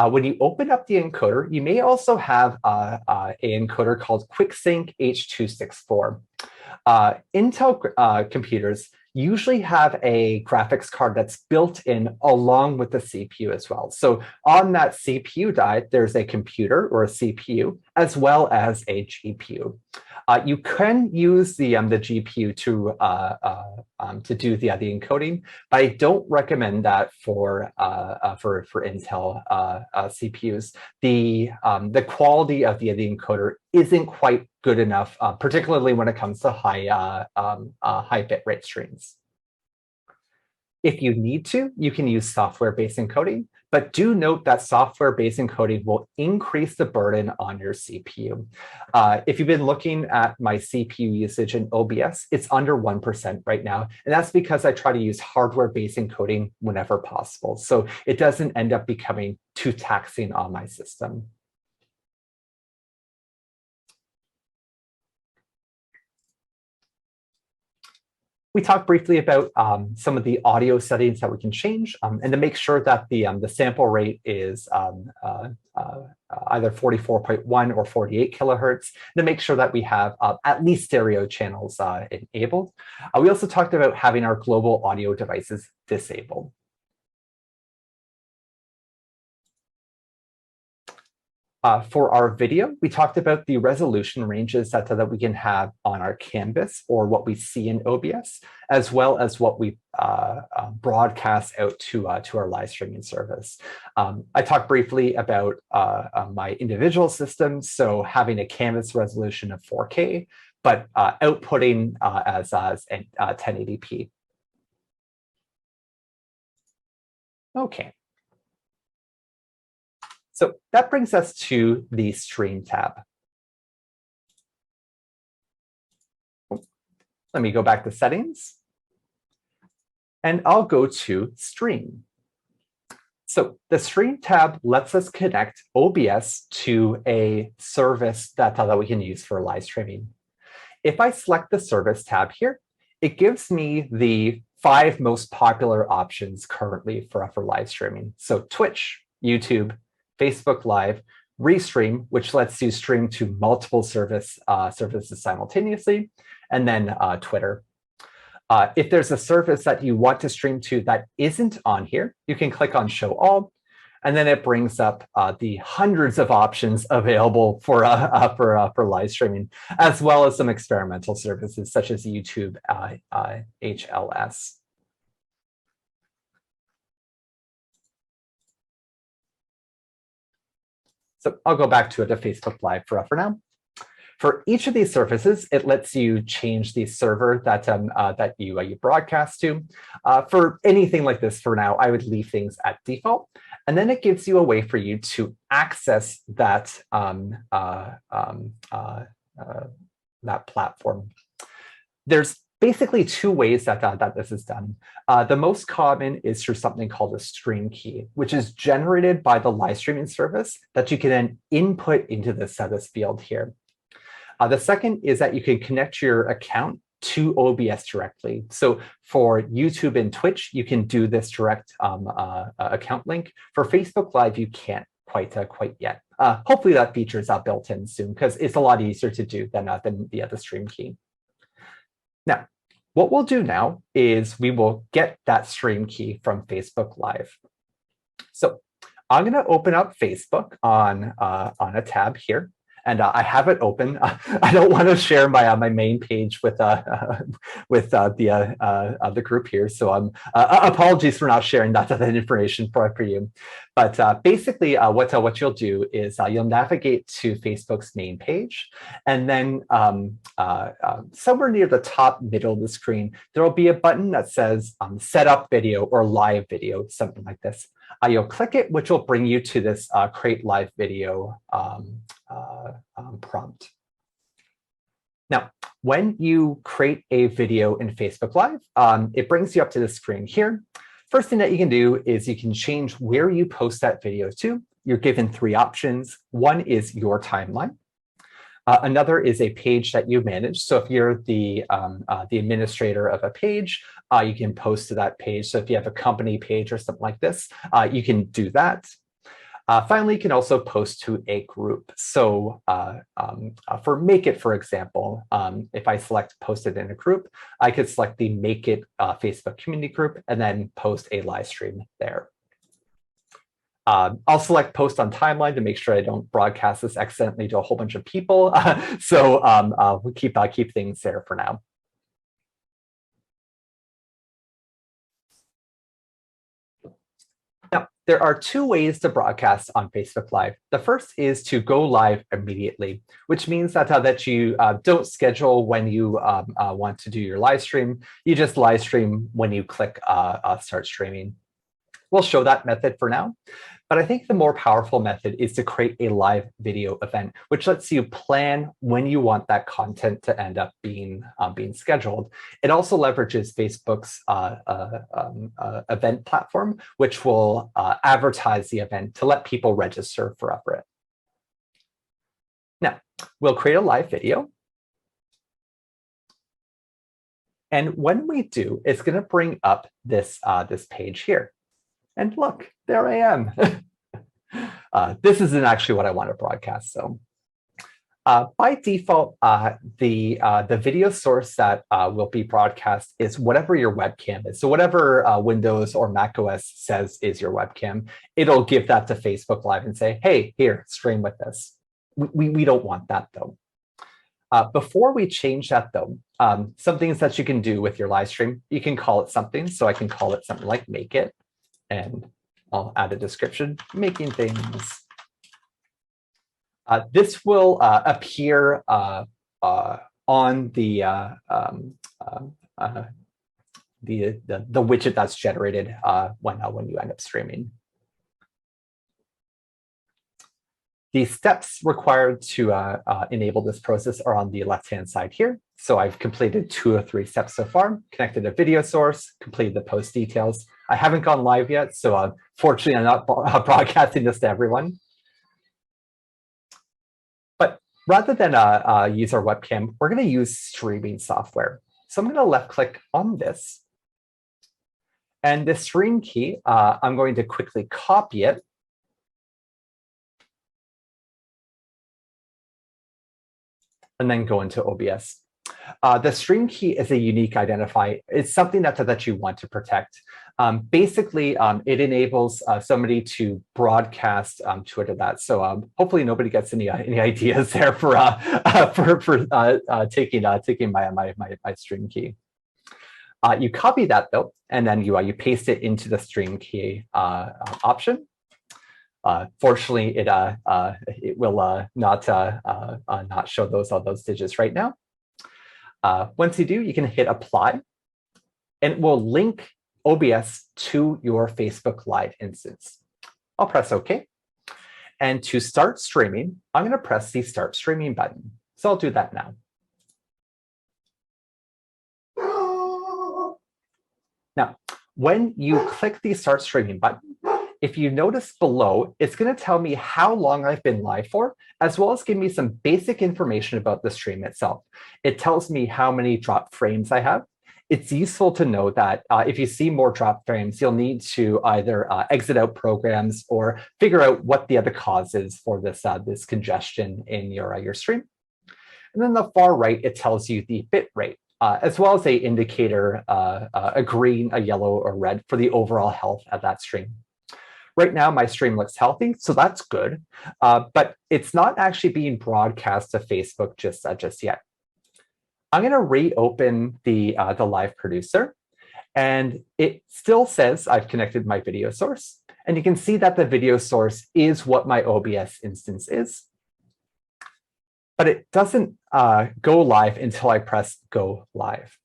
when you open up the encoder, you may also have an encoder called QuickSync H.264. Intel computers usually have a graphics card that's built in along with the CPU as well. So on that CPU die, there's a computer or a CPU as well as a GPU. You can use the GPU to do the encoding, but I don't recommend that for Intel CPUs. The quality of the encoder isn't quite good enough, particularly when it comes to high bitrate streams. If you need to, you can use software-based encoding, but do note that software-based encoding will increase the burden on your CPU. If you've been looking at my CPU usage in OBS, it's under 1% right now, and that's because I try to use hardware-based encoding whenever possible, so it doesn't end up becoming too taxing on my system. We talked briefly about some of the audio settings that we can change, and to make sure that the sample rate is either 44.1 or 48 kilohertz, to make sure that we have at least stereo channels enabled. We also talked about having our global audio devices disabled. For our video, we talked about the resolution ranges that we can have on our canvas or what we see in OBS, as well as what we broadcast out to our live streaming service. I talked briefly about my individual systems, so having a canvas resolution of 4K, but outputting as 1080p. Okay. So that brings us to the Stream tab. Let me go back to Settings, and I'll go to Stream. So the Stream tab lets us connect OBS to a service that we can use for live streaming. If I select the Service tab here, it gives me the 5 most popular options currently for live streaming. So Twitch, YouTube, Facebook Live, Restream, which lets you stream to multiple services simultaneously, and then Twitter. If there's a service that you want to stream to that isn't on here, you can click on Show All, and then it brings up the hundreds of options available for live streaming, as well as some experimental services such as YouTube HLS. So I'll go back to Facebook Live for now. For each of these services, it lets you change the server that you broadcast to. For anything like this, for now, I would leave things at default, and then it gives you a way for you to access that that platform. There's basically 2 ways that this is done. The most common is through something called a stream key, which is generated by the live streaming service that you can then input into the status field here. The second is that you can connect your account to OBS directly. So for YouTube and Twitch, you can do this direct account link. For Facebook Live, you can't quite yet. Hopefully that feature is built in soon, because it's a lot easier to do than the stream key. Now, what we'll do now is we will get that stream key from Facebook Live. So I'm going to open up Facebook on a tab here, and I have it open. I don't want to share my main page with the group here, so apologies for not sharing that information for you. But basically, what you'll do is you'll navigate to Facebook's main page, and then somewhere near the top middle of the screen, there will be a button that says Set up Video or Live Video, something like this. You'll click it, which will bring you to this Create Live Video prompt. Now, when you create a video in Facebook Live, it brings you up to the screen here. First thing that you can do is you can change where you post that video to. You're given 3 options. One is your timeline. Another is a page that you manage. So if you're the administrator of a page, you can post to that page. So if you have a company page or something like this, you can do that. Finally, you can also post to a group. So for Make It, for example, if I select Post It in a group, I could select the Make It Facebook community group and then post a live stream there. I'll select Post on Timeline to make sure I don't broadcast this accidentally to a whole bunch of people. So we'll keep things there for now. Now, there are two ways to broadcast on Facebook Live. The first is to go live immediately, which means that you don't schedule when you want to do your live stream. You just live stream when you click Start Streaming. We'll show that method for now. But I think the more powerful method is to create a live video event, which lets you plan when you want that content to end up being scheduled. It also leverages Facebook's event platform, which will advertise the event to let people register for it. Now, we'll create a live video. And when we do, it's going to bring up this page here. And look, there I am. This isn't actually what I want to broadcast. So by default, the video source that will be broadcast is whatever your webcam is. So whatever Windows or Mac OS says is your webcam, it'll give that to Facebook Live and say, hey, here, stream with this. We don't want that, though. Before we change that, though, some things that you can do with your live stream, you can call it something. So I can call it something like Make It. And I'll add a description, making things. This will appear on the widget that's generated when you end up streaming. The steps required to enable this process are on the left-hand side here. So I've completed 2 or 3 steps so far, connected a video source, completed the post details. I haven't gone live yet, so fortunately, I'm not broadcasting this to everyone. But rather than use our webcam, we're going to use streaming software. So I'm going to left-click on this. And the stream key, I'm going to quickly copy it. And then go into OBS. The stream key is a unique identifier. It's something that you want to protect. Basically, it enables somebody to broadcast Twitter that. So hopefully nobody gets any ideas there for taking my stream key. You copy that though, and then you paste it into the stream key option. Fortunately, it will not show all those digits right now. Once you do, you can hit apply, and it will link OBS to your Facebook Live instance. I'll press OK. And to start streaming, I'm going to press the Start Streaming button. So I'll do that now. Now, when you click the Start Streaming button, if you notice below, it's going to tell me how long I've been live for, as well as give me some basic information about the stream itself. It tells me how many drop frames I have. It's useful to know that if you see more drop frames, you'll need to either exit out programs or figure out what the other cause is for this congestion in your stream. And then the far right, it tells you the bit rate, as well as an indicator, a green, a yellow, or red for the overall health of that stream. Right now, my stream looks healthy, so that's good, but it's not actually being broadcast to Facebook just yet. I'm going to reopen the live producer, and it still says I've connected my video source, and you can see that the video source is what my OBS instance is, but it doesn't go live until I press Go Live.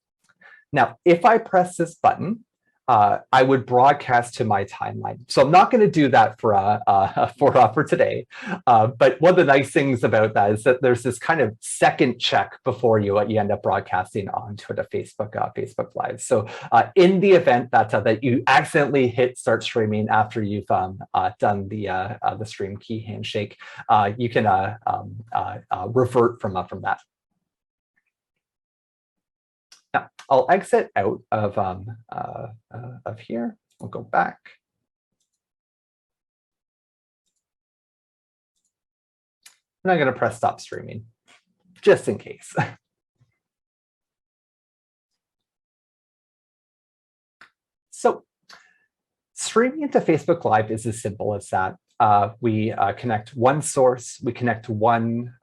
Now, if I press this button, I would broadcast to my timeline. So I'm not going to do that for today. But one of the nice things about that is that there's this kind of second check before you end up broadcasting onto the Facebook Live. So in the event that you accidentally hit start streaming after you've done the stream key handshake, you can revert from that. Now, I'll exit out of here. We'll go back. And I'm going to press stop streaming, just in case. So streaming into Facebook Live is as simple as that. We connect one source, we connect one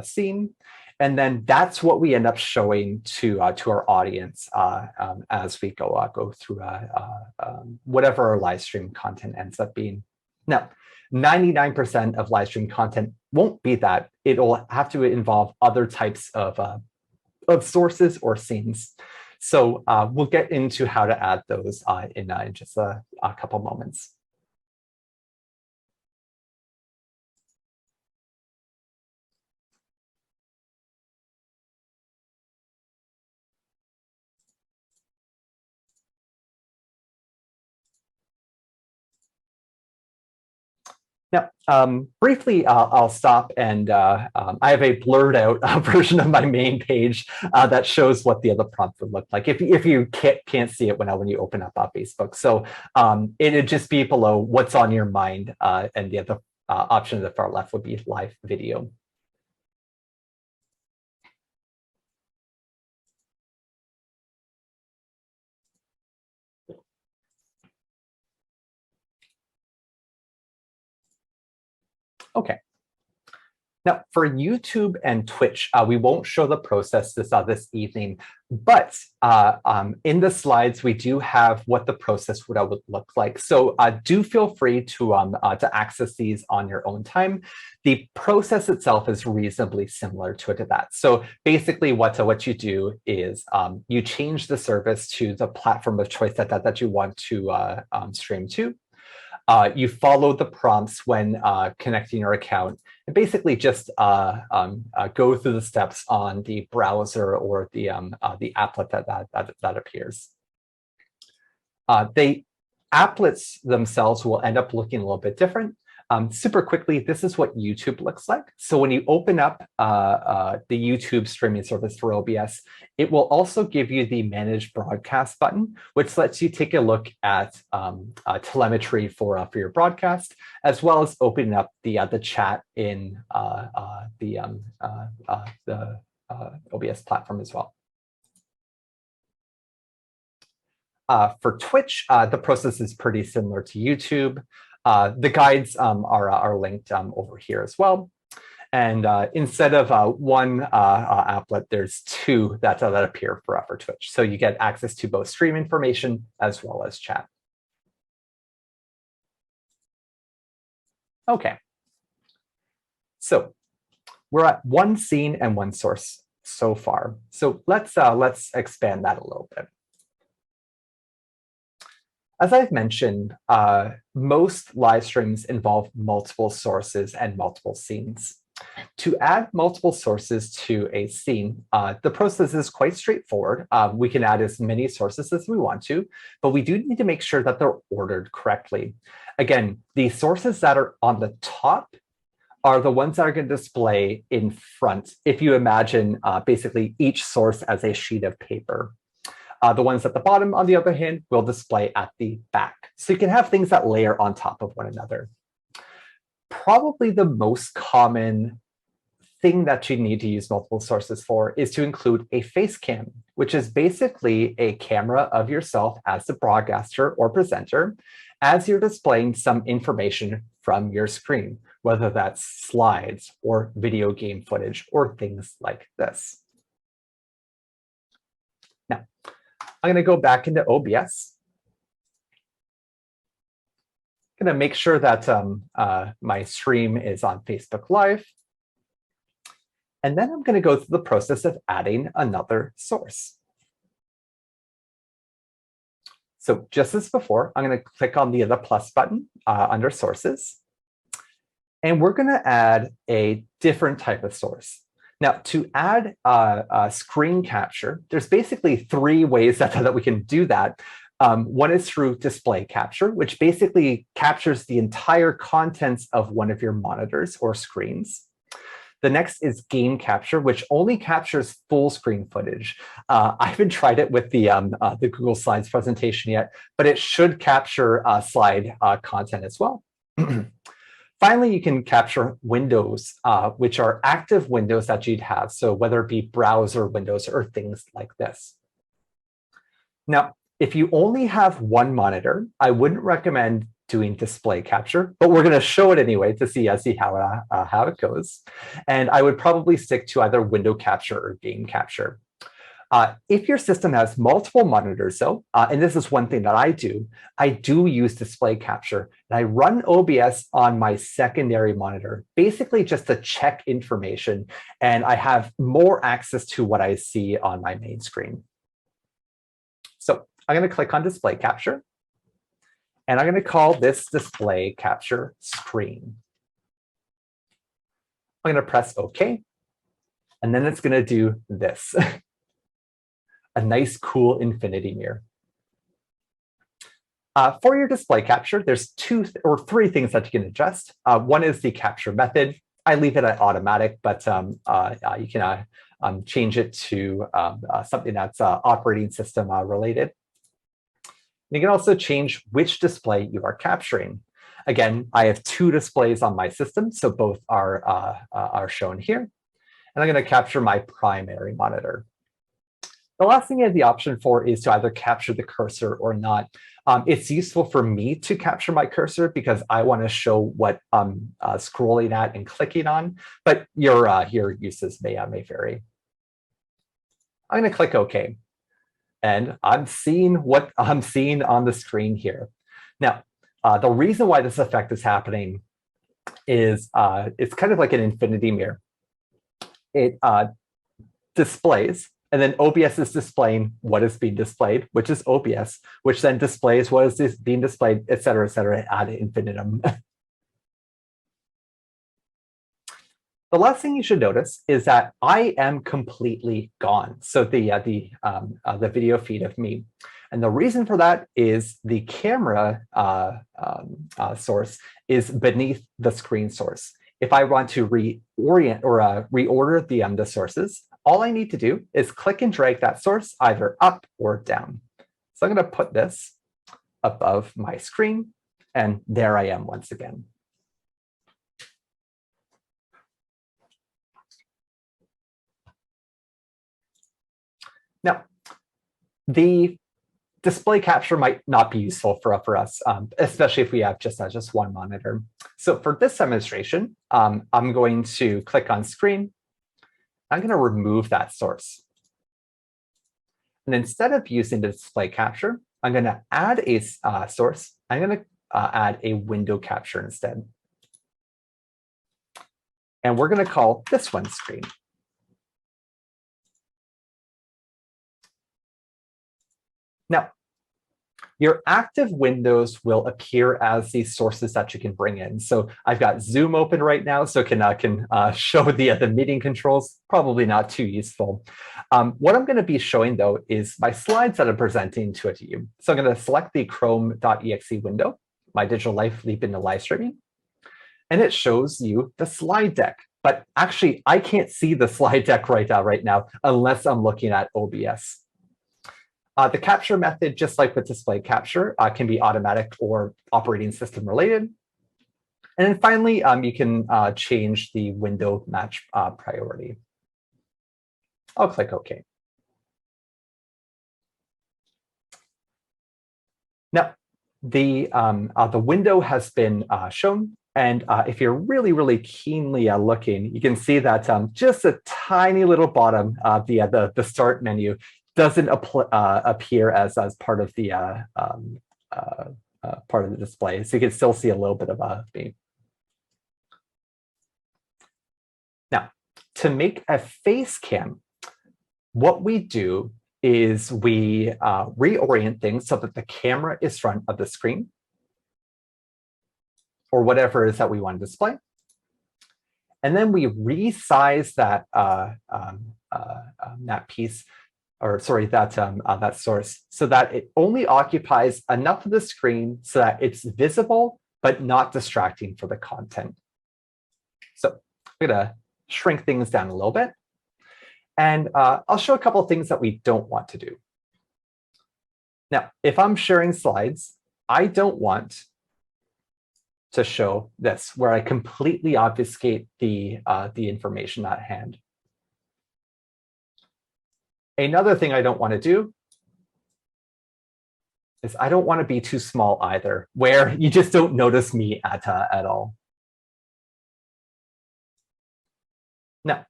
scene, and then that's what we end up showing to our audience as we go through whatever our live stream content ends up being. Now, 99% of live stream content won't be that. It'll have to involve other types of sources or scenes. So we'll get into how to add those in just a couple moments. Now, briefly, I'll stop and I have a blurred out version of my main page that shows what the other prompt would look like if you can't see it when you open up Facebook. So it'd just be below what's on your mind, and the other option at the far left would be live video. Okay. Now, for YouTube and Twitch, we won't show the process this evening, but in the slides, we do have what the process would look like. So do feel free to access these on your own time. The process itself is reasonably similar to that. So basically, what you do is you change the service to the platform of choice that you want to stream to. You follow the prompts when connecting your account, and basically just go through the steps on the browser or the applet that appears. The applets themselves will end up looking a little bit different. Super quickly, this is what YouTube looks like. So when you open up the YouTube streaming service for OBS, it will also give you the Manage Broadcast button, which lets you take a look at telemetry for your broadcast, as well as opening up the chat in the OBS platform as well. For Twitch, the process is pretty similar to YouTube. The guides are linked over here as well. And instead of one applet, there's two that appear for Twitch. So you get access to both stream information as well as chat. Okay. So we're at one scene and one source so far. So let's expand that a little bit. As I've mentioned, most live streams involve multiple sources and multiple scenes. To add multiple sources to a scene, the process is quite straightforward. We can add as many sources as we want to, but we do need to make sure that they're ordered correctly. Again, the sources that are on the top are the ones that are going to display in front, if you imagine basically each source as a sheet of paper. The ones at the bottom, on the other hand, will display at the back. So you can have things that layer on top of one another. Probably the most common thing that you need to use multiple sources for is to include a face cam, which is basically a camera of yourself as the broadcaster or presenter as you're displaying some information from your screen, whether that's slides or video game footage or things like this. Now, I'm going to go back into OBS. I'm going to make sure that my stream is on Facebook Live. And then I'm going to go through the process of adding another source. So just as before, I'm going to click on the plus button under sources. And we're going to add a different type of source. Now, to add screen capture, there's basically three ways that we can do that. One is through display capture, which basically captures the entire contents of one of your monitors or screens. The next is game capture, which only captures full screen footage. I haven't tried it with the Google Slides presentation yet, but it should capture slide content as well. Finally, you can capture windows, which are active windows that you'd have. So whether it be browser windows or things like this. Now, if you only have one monitor, I wouldn't recommend doing display capture, but we're going to show it anyway to see how it goes. And I would probably stick to either window capture or game capture. If your system has multiple monitors, though, and this is one thing that I do use display capture, and I run OBS on my secondary monitor, basically just to check information, and I have more access to what I see on my main screen. So I'm going to click on display capture, and I'm going to call this display capture screen. I'm going to press OK, and then it's going to do this. A nice, cool infinity mirror. For your display capture, there's two or three things that you can adjust. One is the capture method. I leave it at automatic, but you can change it to something that's operating system related. You can also change which display you are capturing. Again, I have two displays on my system, so both are shown here. And I'm going to capture my primary monitor. The last thing you have the option for is to either capture the cursor or not. It's useful for me to capture my cursor because I want to show what I'm scrolling at and clicking on, but your uses may vary. I'm going to click OK. And I'm seeing what I'm seeing on the screen here. Now, the reason why this effect is happening is it's kind of like an infinity mirror. It displays, and then OBS is displaying what is being displayed, which is OBS, which then displays what is being displayed, et cetera, ad infinitum. The last thing you should notice is that I am completely gone. So the video feed of me. And the reason for that is the camera source is beneath the screen source. If I want to reorient or reorder the sources, all I need to do is click and drag that source either up or down. So I'm going to put this above my screen, and there I am once again. Now, the display capture might not be useful for us, especially if we have just one monitor. So for this demonstration, I'm going to click on screen. I'm going to remove that source. And instead of using the display capture, I'm going to add a source. I'm going to add a window capture instead. And we're going to call this one screen. Now, your active windows will appear as these sources that you can bring in. So I've got Zoom open right now, so can show the meeting controls. Probably not too useful. What I'm going to be showing, though, is my slides that I'm presenting to you. So I'm going to select the Chrome.exe window, my Digital Life Leap into live streaming, and it shows you the slide deck. But actually, I can't see the slide deck right now unless I'm looking at OBS. The capture method, just like with display capture, can be automatic or operating system related. And then finally, you can change the window match priority. I'll click OK. Now, the window has been shown. And if you're really keenly looking, you can see that just a tiny little bottom of the start menu doesn't appear as part of the display, so you can still see a little bit of me. Now, to make a face cam, what we do is we reorient things so that the camera is front of the screen, or whatever it is that we want to display. And then we resize that that piece, or sorry, that source, so that it only occupies enough of the screen so that it's visible but not distracting for the content. So I'm gonna shrink things down a little bit, and I'll show a couple of things that we don't want to do. Now, if I'm sharing slides, I don't want to show this, where I completely obfuscate the information at hand. Another thing I don't want to do is I don't want to be too small either, where you just don't notice me at all. Now,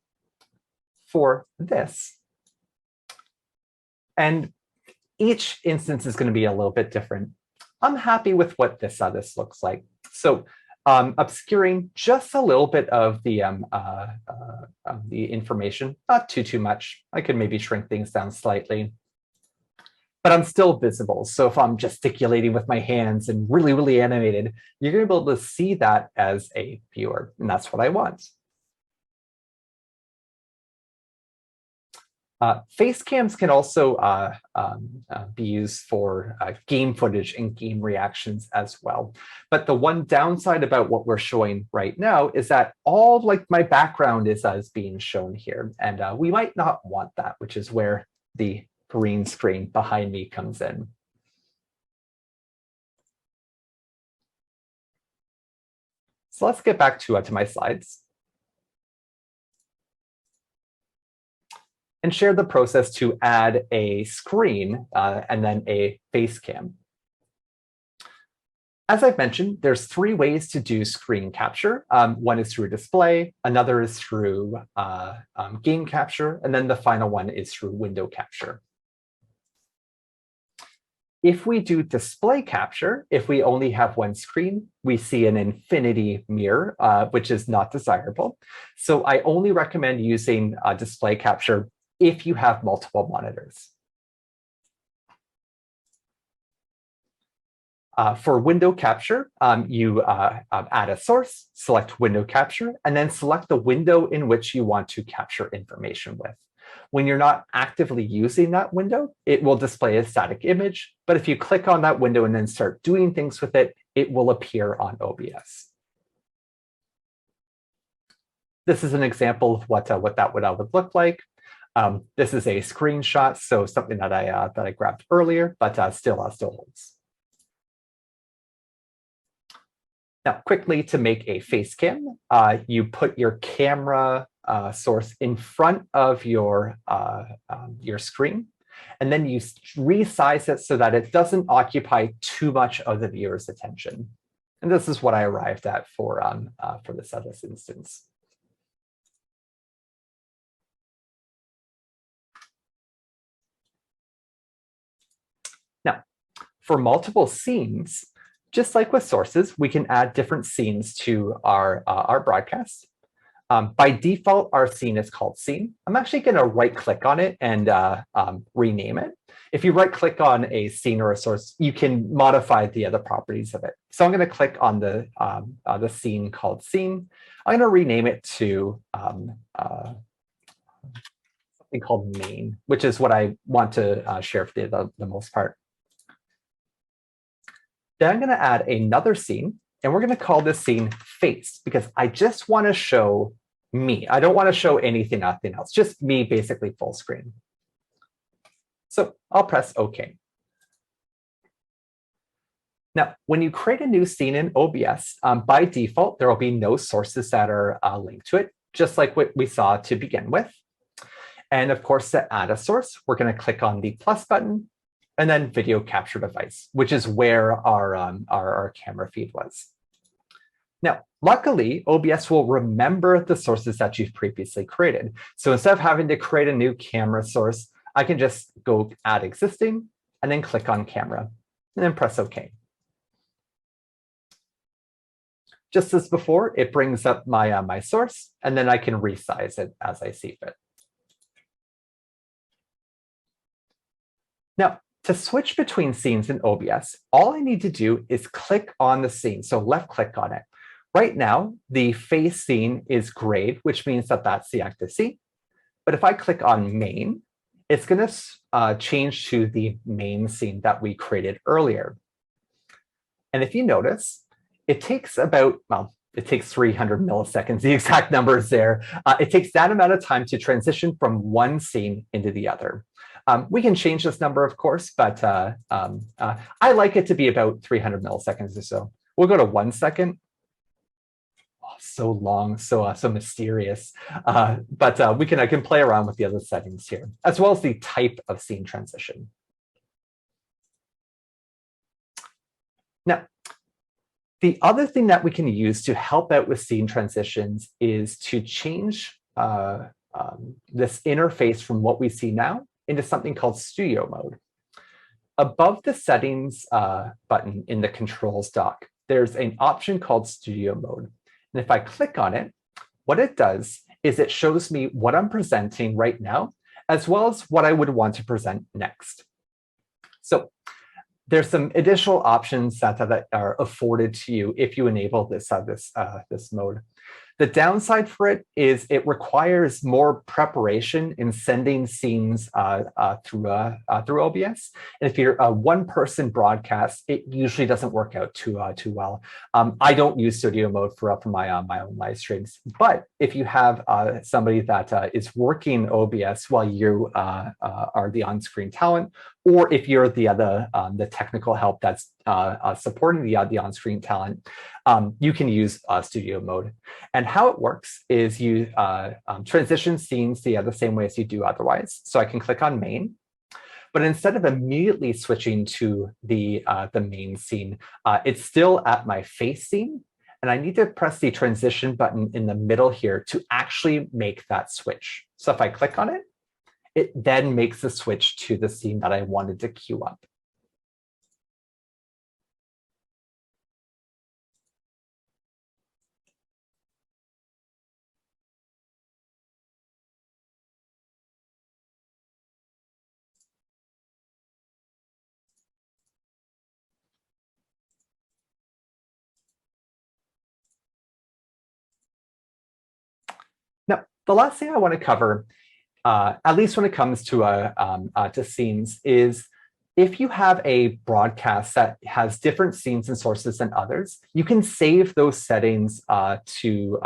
for this, and each instance is going to be a little bit different, I'm happy with what this looks like. So obscuring just a little bit of the information, not too much. I could maybe shrink things down slightly, but I'm still visible. So if I'm gesticulating with my hands and really animated, you're going to be able to see that as a viewer, and that's what I want. Face cams can also be used for game footage and game reactions as well. But the one downside about what we're showing right now is that all like my background is being shown here. And we might not want that, which is where the green screen behind me comes in. So let's get back to my slides and share the process to add a screen and then a face cam. As I've mentioned, there's 3 ways to do screen capture. One is through display, another is through game capture, and then the final one is through window capture. If we do display capture, if we only have one screen, we see an infinity mirror, which is not desirable. So I only recommend using display capture if you have multiple monitors. For window capture, you add a source, select window capture, and then select the window in which you want to capture information with. When you're not actively using that window, it will display a static image, but if you click on that window and then start doing things with it, it will appear on OBS. This is an example of what that would look like. This is a screenshot, so something that I grabbed earlier, but still holds. Now, quickly to make a face cam, you put your camera source in front of your screen, and then you resize it so that it doesn't occupy too much of the viewer's attention. And this is what I arrived at for this instance. Now, for multiple scenes, just like with sources, we can add different scenes to our broadcast. By default, our scene is called scene. I'm actually going to right-click on it and rename it. If you right-click on a scene or a source, you can modify the other properties of it. So I'm going to click on the scene called scene. I'm going to rename it to something called main, which is what I want to share for the most part. Then I'm going to add another scene, and we're going to call this scene face, because I just want to show me. I don't want to show nothing else, just me basically full screen. So I'll press OK. Now, when you create a new scene in OBS, by default, there will be no sources that are linked to it, just like what we saw to begin with. And of course, to add a source, we're going to click on the plus button, and then video capture device, which is where our camera feed was. Now, luckily, OBS will remember the sources that you've previously created. So instead of having to create a new camera source, I can just go add existing and then click on camera and then press OK. Just as before, it brings up my source, and then I can resize it as I see fit. Now, to switch between scenes in OBS, all I need to do is click on the scene. So left click on it. Right now, the face scene is grayed, which means that that's the active scene. But if I click on main, it's going to change to the main scene that we created earlier. And if you notice, it takes about, well, it takes 300 milliseconds, the exact number is there. It takes that amount of time to transition from one scene into the other. We can change this number, of course, but I like it to be about 300 milliseconds or so. We'll go to 1 second. Oh, so long, so mysterious. But I can play around with the other settings here, as well as the type of scene transition. Now, the other thing that we can use to help out with scene transitions is to change this interface from what we see now into something called studio mode. Above the settings button in the controls dock, there's an option called studio mode. And if I click on it, what it does is it shows me what I'm presenting right now, as well as what I would want to present next. So there's some additional options that are afforded to you if you enable this mode. The downside for it is it requires more preparation in sending scenes through OBS. And if you're a one-person broadcast, it usually doesn't work out too well. I don't use studio mode for my own live streams, but if you have somebody that is working OBS while you are the on-screen talent, or if you're the technical help that's supporting the on-screen talent, you can use studio mode. And how it works is you transition scenes the same way as you do otherwise. So I can click on main, but instead of immediately switching to the main scene, it's still at my face scene. And I need to press the transition button in the middle here to actually make that switch. So if I click on it, it then makes the switch to the scene that I wanted to queue up. Now, the last thing I want to cover, at least when it comes to scenes, is if you have a broadcast that has different scenes and sources than others, you can save those settings to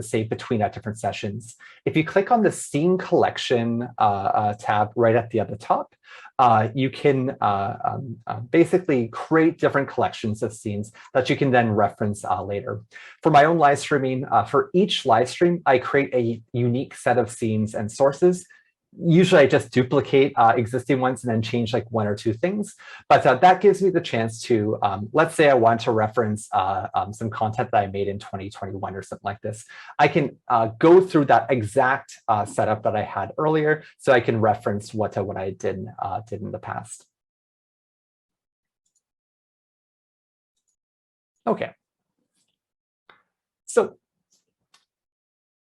save between different sessions. If you click on the scene collection tab right at the top, you can basically create different collections of scenes that you can then reference later. For my own live streaming, for each live stream, I create a unique set of scenes and sources. Usually I just duplicate existing ones and then change like one or two things. But that gives me the chance to, let's say I want to reference some content that I made in 2021 or something like this. I can go through that exact setup that I had earlier, so I can reference what I did in the past. Okay. So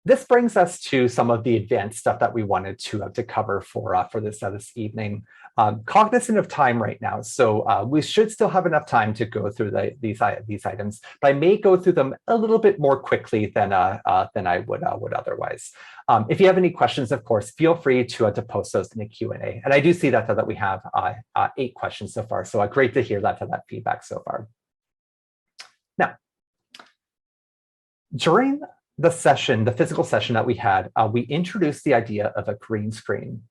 this brings us to some of the advanced stuff that we wanted to cover for this evening. Cognizant of time right now, so we should still have enough time to go through these items, but I may go through them a little bit more quickly than I would otherwise. If you have any questions, of course, feel free to post those in the Q&A. And I do see that we have 8 questions so far, so great to hear that feedback so far. Now, during the physical session that we had, we introduced the idea of a green screen.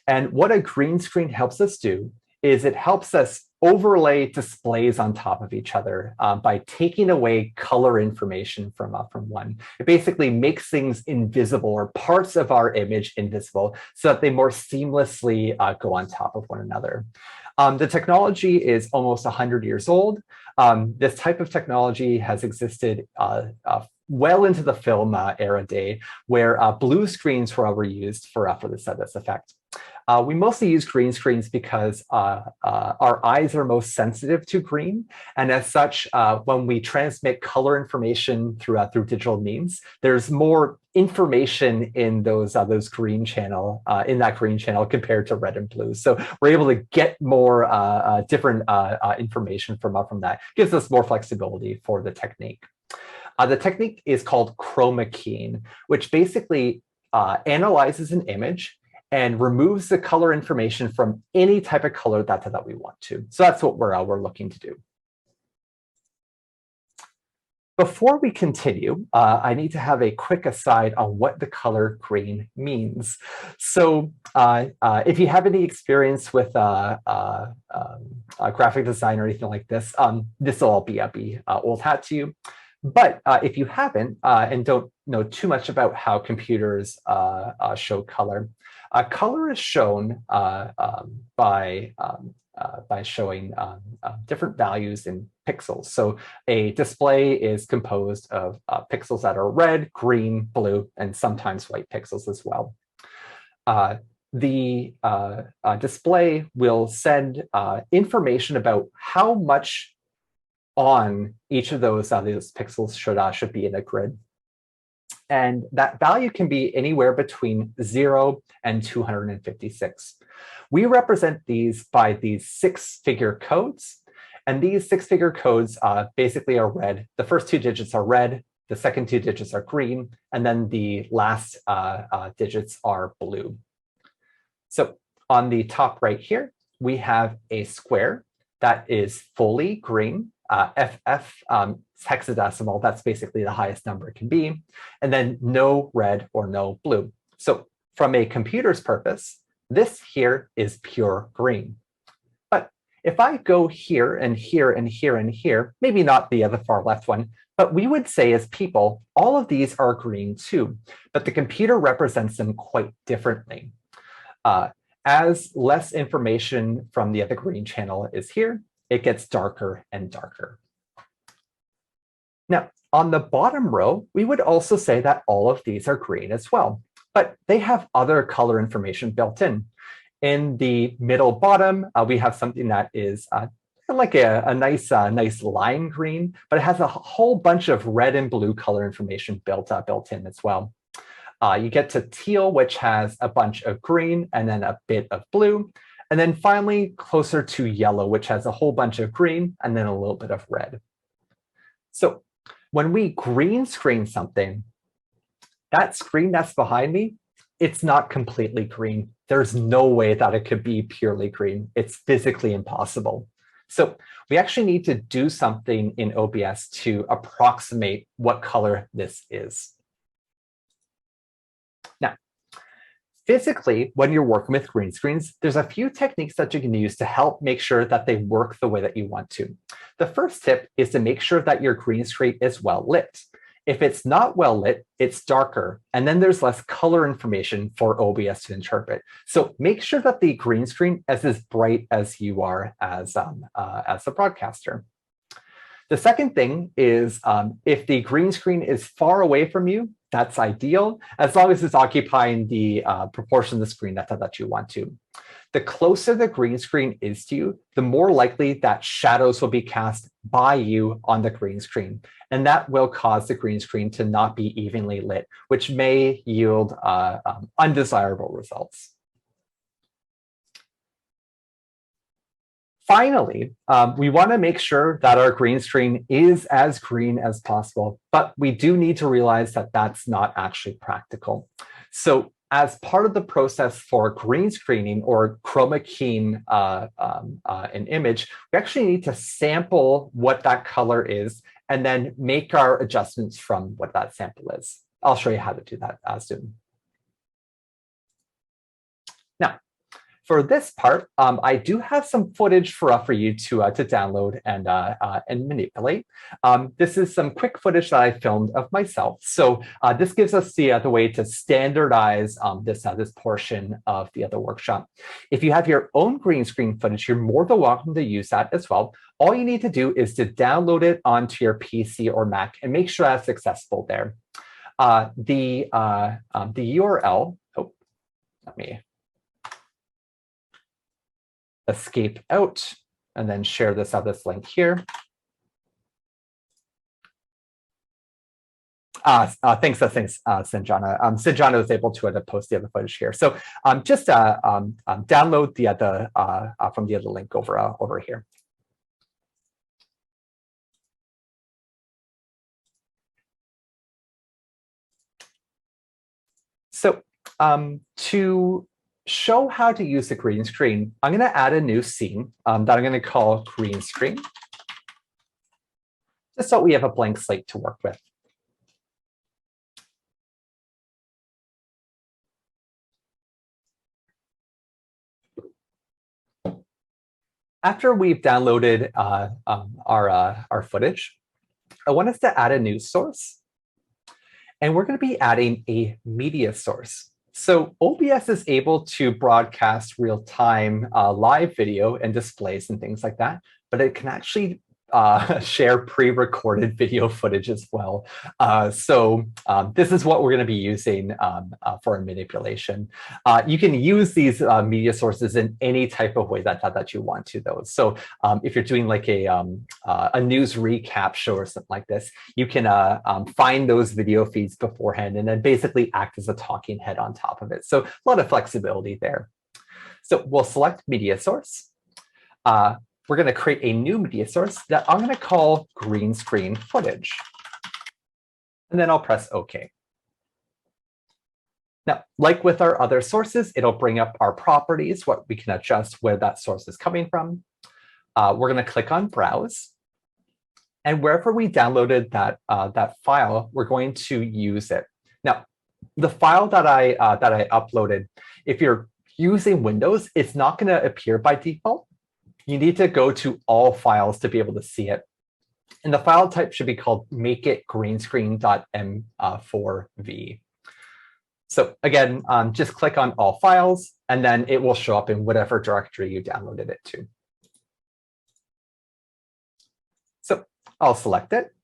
And what a green screen helps us do is it helps us overlay displays on top of each other by taking away color information from one. It basically makes things invisible, or parts of our image invisible, so that they more seamlessly go on top of one another. The technology is almost 100 years old. This type of technology has existed well into the film era day, where blue screens were used for this effect. We mostly use green screens because our eyes are most sensitive to green. And as such, when we transmit color information through digital means, there's more information in those green channel, in that green channel compared to red and blue. So we're able to get more different information from that. Gives us more flexibility for the technique. The technique is called chroma keying, which basically analyzes an image and removes the color information from any type of color that we want to. So that's what we're looking to do. Before we continue, I need to have a quick aside on what the color green means. So if you have any experience with a graphic design or anything like this, this will all be old hat to you. But if you haven't and don't know too much about how computers show color, color is shown by showing different values in pixels. So a display is composed of pixels that are red, green, blue, and sometimes white pixels as well. The display will send information about how much on each of those pixels should be in a grid. And that value can be anywhere between 0 and 256. We represent these by these 6-figure codes. And these 6-figure codes basically are red. The first 2 digits are red, the second 2 digits are green, and then the last digits are blue. So on the top right here, we have a square that is fully green. FF hexadecimal, that's basically the highest number it can be, and then no red or no blue. So from a computer's purpose, this here is pure green. But if I go here and here and here and here, maybe not the far left one, but we would say as people, all of these are green too, but the computer represents them quite differently. As less information from the other green channel is here, it gets darker and darker. Now, on the bottom row, we would also say that all of these are green as well, but they have other color information built in. In the middle bottom, we have something that is like a nice lime green, but it has a whole bunch of red and blue color information built in as well. You get to teal, which has a bunch of green and then a bit of blue. And then finally, closer to yellow, which has a whole bunch of green and then a little bit of red. So when we green screen something, that screen that's behind me, it's not completely green. There's no way that it could be purely green. It's physically impossible. So we actually need to do something in OBS to approximate what color this is. Now, physically, when you're working with green screens, there's a few techniques that you can use to help make sure that they work the way that you want to. The first tip is to make sure that your green screen is well lit. If it's not well lit, it's darker, and then there's less color information for OBS to interpret. So make sure that the green screen is as bright as you are as a broadcaster. The second thing is if the green screen is far away from you, that's ideal, as long as it's occupying the proportion of the screen that you want to. The closer the green screen is to you, the more likely that shadows will be cast by you on the green screen. And that will cause the green screen to not be evenly lit, which may yield undesirable results. Finally, we want to make sure that our green screen is as green as possible, but we do need to realize that that's not actually practical. So as part of the process for green screening or chroma keying an image, we actually need to sample what that color is and then make our adjustments from what that sample is. I'll show you how to do that soon. Now, for this part, I do have some footage for you to download and manipulate. This is some quick footage that I filmed of myself. So this gives us the way to standardize this portion of the other workshop. If you have your own green screen footage, you're more than welcome to use that as well. All you need to do is to download it onto your PC or Mac and make sure that's accessible there. The URL, escape out and then share this link here. Thanks, Sanjana. Sanjana was able to post the other footage here. So just download the other from the other link over here. So to show how to use the green screen, I'm going to add a new scene that I'm going to call green screen, just so we have a blank slate to work with. After we've downloaded our footage, I want us to add a news source. And we're going to be adding a media source. So OBS is able to broadcast real-time live video and displays and things like that, but it can actually share pre-recorded video footage as well. So this is what we're going to be using for our manipulation. You can use these media sources in any type of way that you want to, though. So if you're doing like a news recap show or something like this, you can find those video feeds beforehand and then basically act as a talking head on top of it. So a lot of flexibility there. So we'll select media source. We're going to create a new media source that I'm going to call green screen footage. And then I'll press OK. Now, like with our other sources, it'll bring up our properties, what we can adjust where that source is coming from. We're going to click on Browse. And wherever we downloaded that file, we're going to use it. Now, the file that I uploaded, if you're using Windows, it's not going to appear by default. You need to go to all files to be able to see it. And the file type should be called makeitgreenscreen.m4v. So again, just click on all files, and then it will show up in whatever directory you downloaded it to. So I'll select it.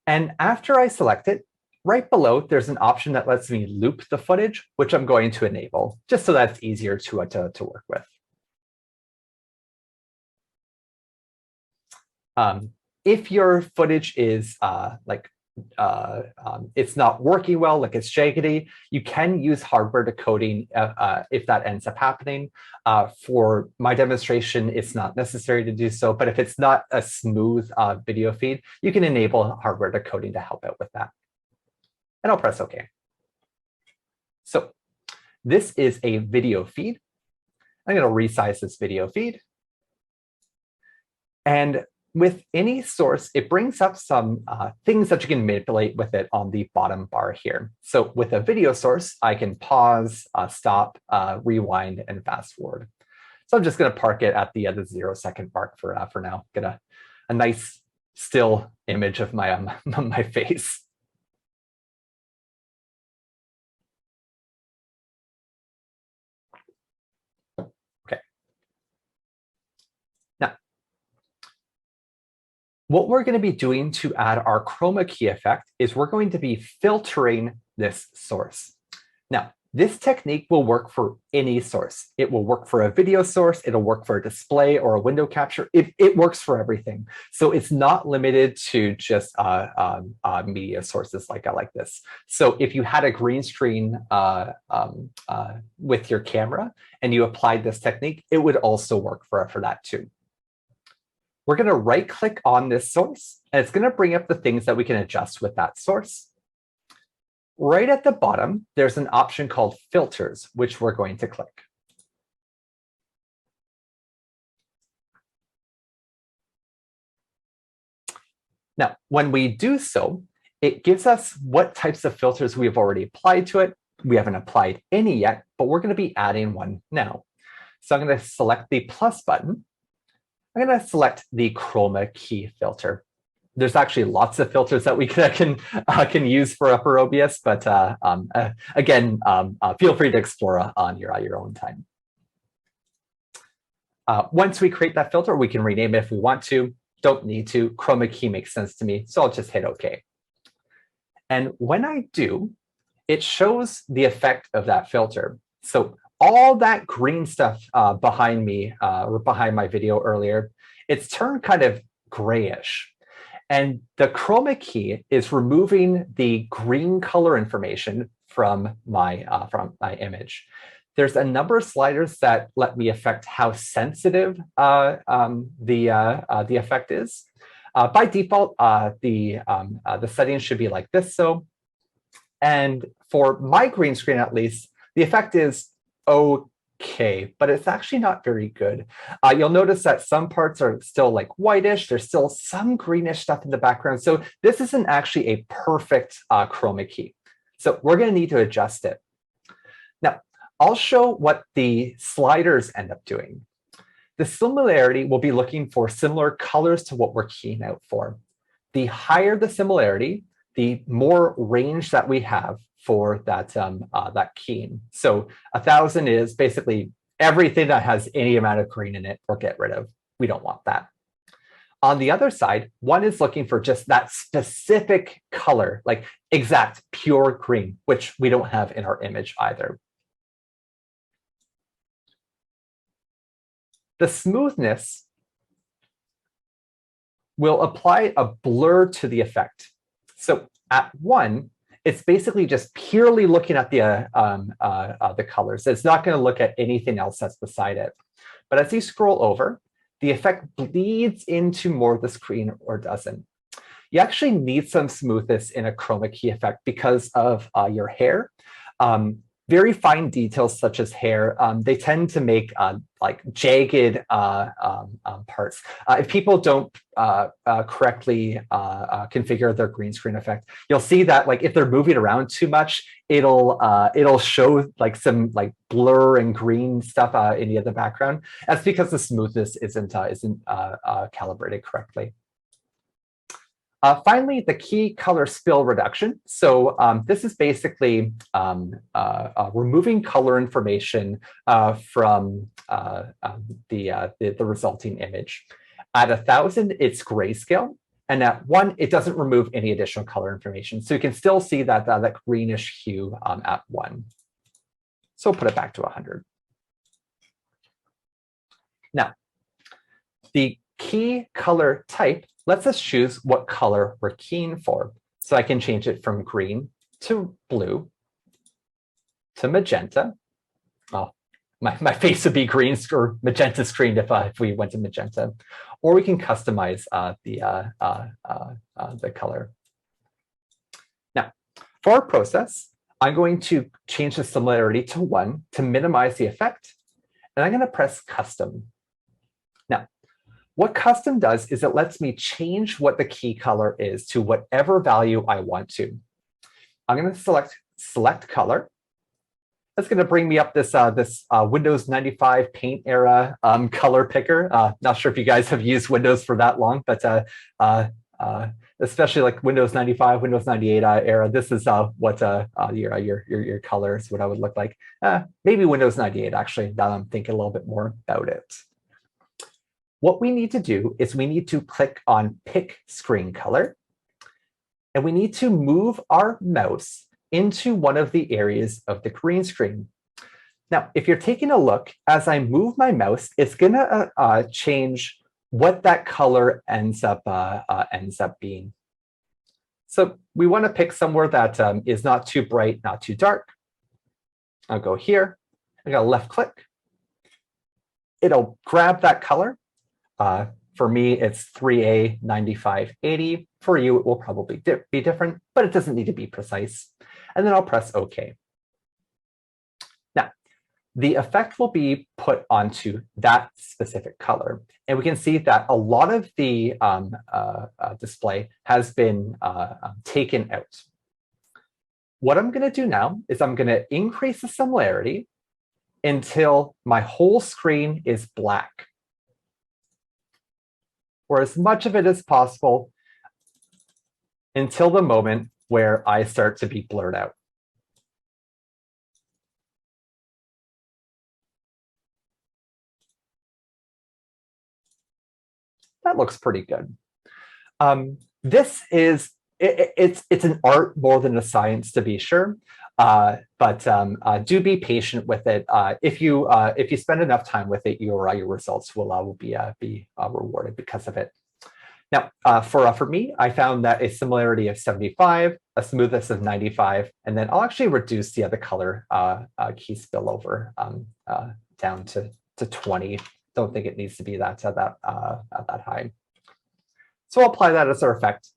And after I select it, right below, there's an option that lets me loop the footage, which I'm going to enable, just so that's easier to work with. If your footage is it's not working well, like it's jaggedy, you can use hardware decoding if that ends up happening. For my demonstration, it's not necessary to do so, but if it's not a smooth video feed, you can enable hardware decoding to help out with that. And I'll press OK. So this is a video feed. I'm going to resize this video feed. And with any source, it brings up some things that you can manipulate with it on the bottom bar here. So with a video source, I can pause, stop, rewind, and fast forward. So I'm just going to park it at the 0-second mark for now. Get a nice still image of my my face. What we're going to be doing to add our chroma key effect is we're going to be filtering this source. Now, this technique will work for any source. It will work for a video source. It'll work for a display or a window capture. It works for everything. So it's not limited to just media sources like this. So if you had a green screen with your camera and you applied this technique, it would also work for that too. We're going to right-click on this source, and it's going to bring up the things that we can adjust with that source. Right at the bottom, there's an option called Filters, which we're going to click. Now, when we do so, it gives us what types of filters we've already applied to it. We haven't applied any yet, but we're going to be adding one now. So I'm going to select the plus button. I'm going to select the chroma key filter. There's actually lots of filters that we can use for OBS, but again, feel free to explore on your own time. Once we create that filter, we can rename it if we want to. Don't need to. Chroma key makes sense to me, so I'll just hit OK. And when I do, it shows the effect of that filter. So all that green stuff behind me or behind my video earlier, it's turned kind of grayish. And the chroma key is removing the green color information from my image. There's a number of sliders that let me affect how sensitive the effect is. By default, the settings should be like this. And for my green screen, at least, the effect is okay, but it's actually not very good. You'll notice that some parts are still like whitish. There's still some greenish stuff in the background. So this isn't actually a perfect chroma key. So we're going to need to adjust it. Now, I'll show what the sliders end up doing. The similarity will be looking for similar colors to what we're keying out for. The higher the similarity, the more range that we have for that keying. So 1,000 is basically everything that has any amount of green in it or get rid of. We don't want that. On the other side, 1 is looking for just that specific color, like exact pure green, which we don't have in our image either. The smoothness will apply a blur to the effect. So at 1, it's basically just purely looking at the colors. It's not going to look at anything else that's beside it. But as you scroll over, the effect bleeds into more of the screen or doesn't. You actually need some smoothness in a chroma key effect because of your hair. Very fine details such as hair, they tend to make like jagged parts. If people don't correctly configure their green screen effect, you'll see that like if they're moving around too much, it'll show like some like blur and green stuff in the other background. That's because the smoothness isn't calibrated correctly. Finally, the key color spill reduction. So this is basically removing color information from the resulting image. At 1,000, it's grayscale. And at 1, it doesn't remove any additional color information. So you can still see that greenish hue at 1. So put it back to 100. Now, the key color type lets us choose what color we're keying for. So I can change it from green to blue to magenta. Oh, my face would be green or magenta screened if we went to magenta. Or we can customize the color. Now, for our process, I'm going to change the similarity to 1 to minimize the effect. And I'm going to press custom. Now, what custom does is it lets me change what the key color is to whatever value I want to. I'm going to select color. That's going to bring me up this Windows 95 Paint era color picker. Not sure if you guys have used Windows for that long, but especially like Windows 95, Windows 98 era, this is what your colors, what I would look like. Maybe Windows 98 actually. Now I'm thinking a little bit more about it. What we need to do is we need to click on Pick Screen Color, and we need to move our mouse into one of the areas of the green screen. Now, if you're taking a look, as I move my mouse, it's going to change what that color ends up being. So we want to pick somewhere that is not too bright, not too dark. I'll go here. I got a left click. It'll grab that color. For me, it's 3A 9580. For you, it will probably be different, but it doesn't need to be precise. And then I'll press OK. Now, the effect will be put onto that specific color. And we can see that a lot of the display has been taken out. What I'm going to do now is I'm going to increase the similarity until my whole screen is black, or as much of it as possible until the moment where I start to be blurred out. That looks pretty good. This is, it's an art more than a science, to be sure. Do be patient with it. If you spend enough time with it, your results will be rewarded because of it. Now, for me, I found that a similarity of 75, a smoothness of 95, and then I'll actually reduce the other color key spillover down to 20. Don't think it needs to be that high. So I'll apply that as our effect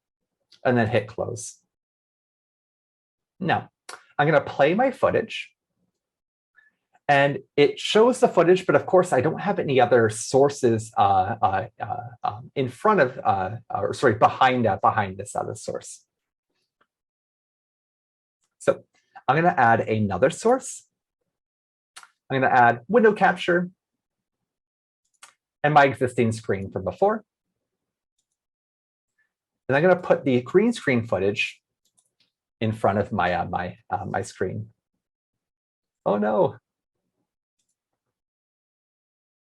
and then hit close. Now, I'm going to play my footage. And it shows the footage, but of course, I don't have any other sources in front of, or sorry, behind this other source. So I'm going to add another source. I'm going to add window capture and my existing screen from before. And I'm going to put the green screen footage in front of my my screen. Oh no.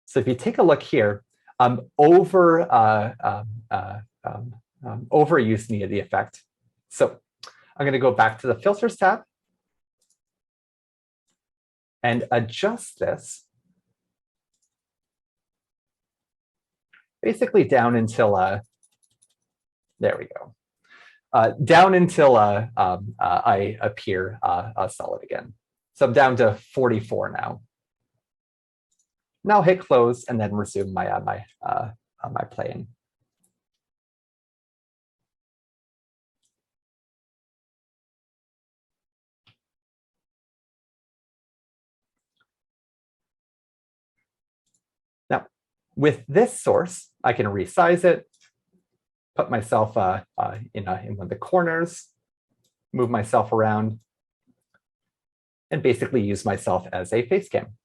So if you take a look here, overuse needed the effect. So I'm going to go back to the filters tab and adjust this basically down until there we go. Down until I appear solid again. So I'm down to 44 now. Now hit close and then resume my my playing. Now, with this source, I can resize it, put myself in one of the corners, move myself around, and basically use myself as a face cam.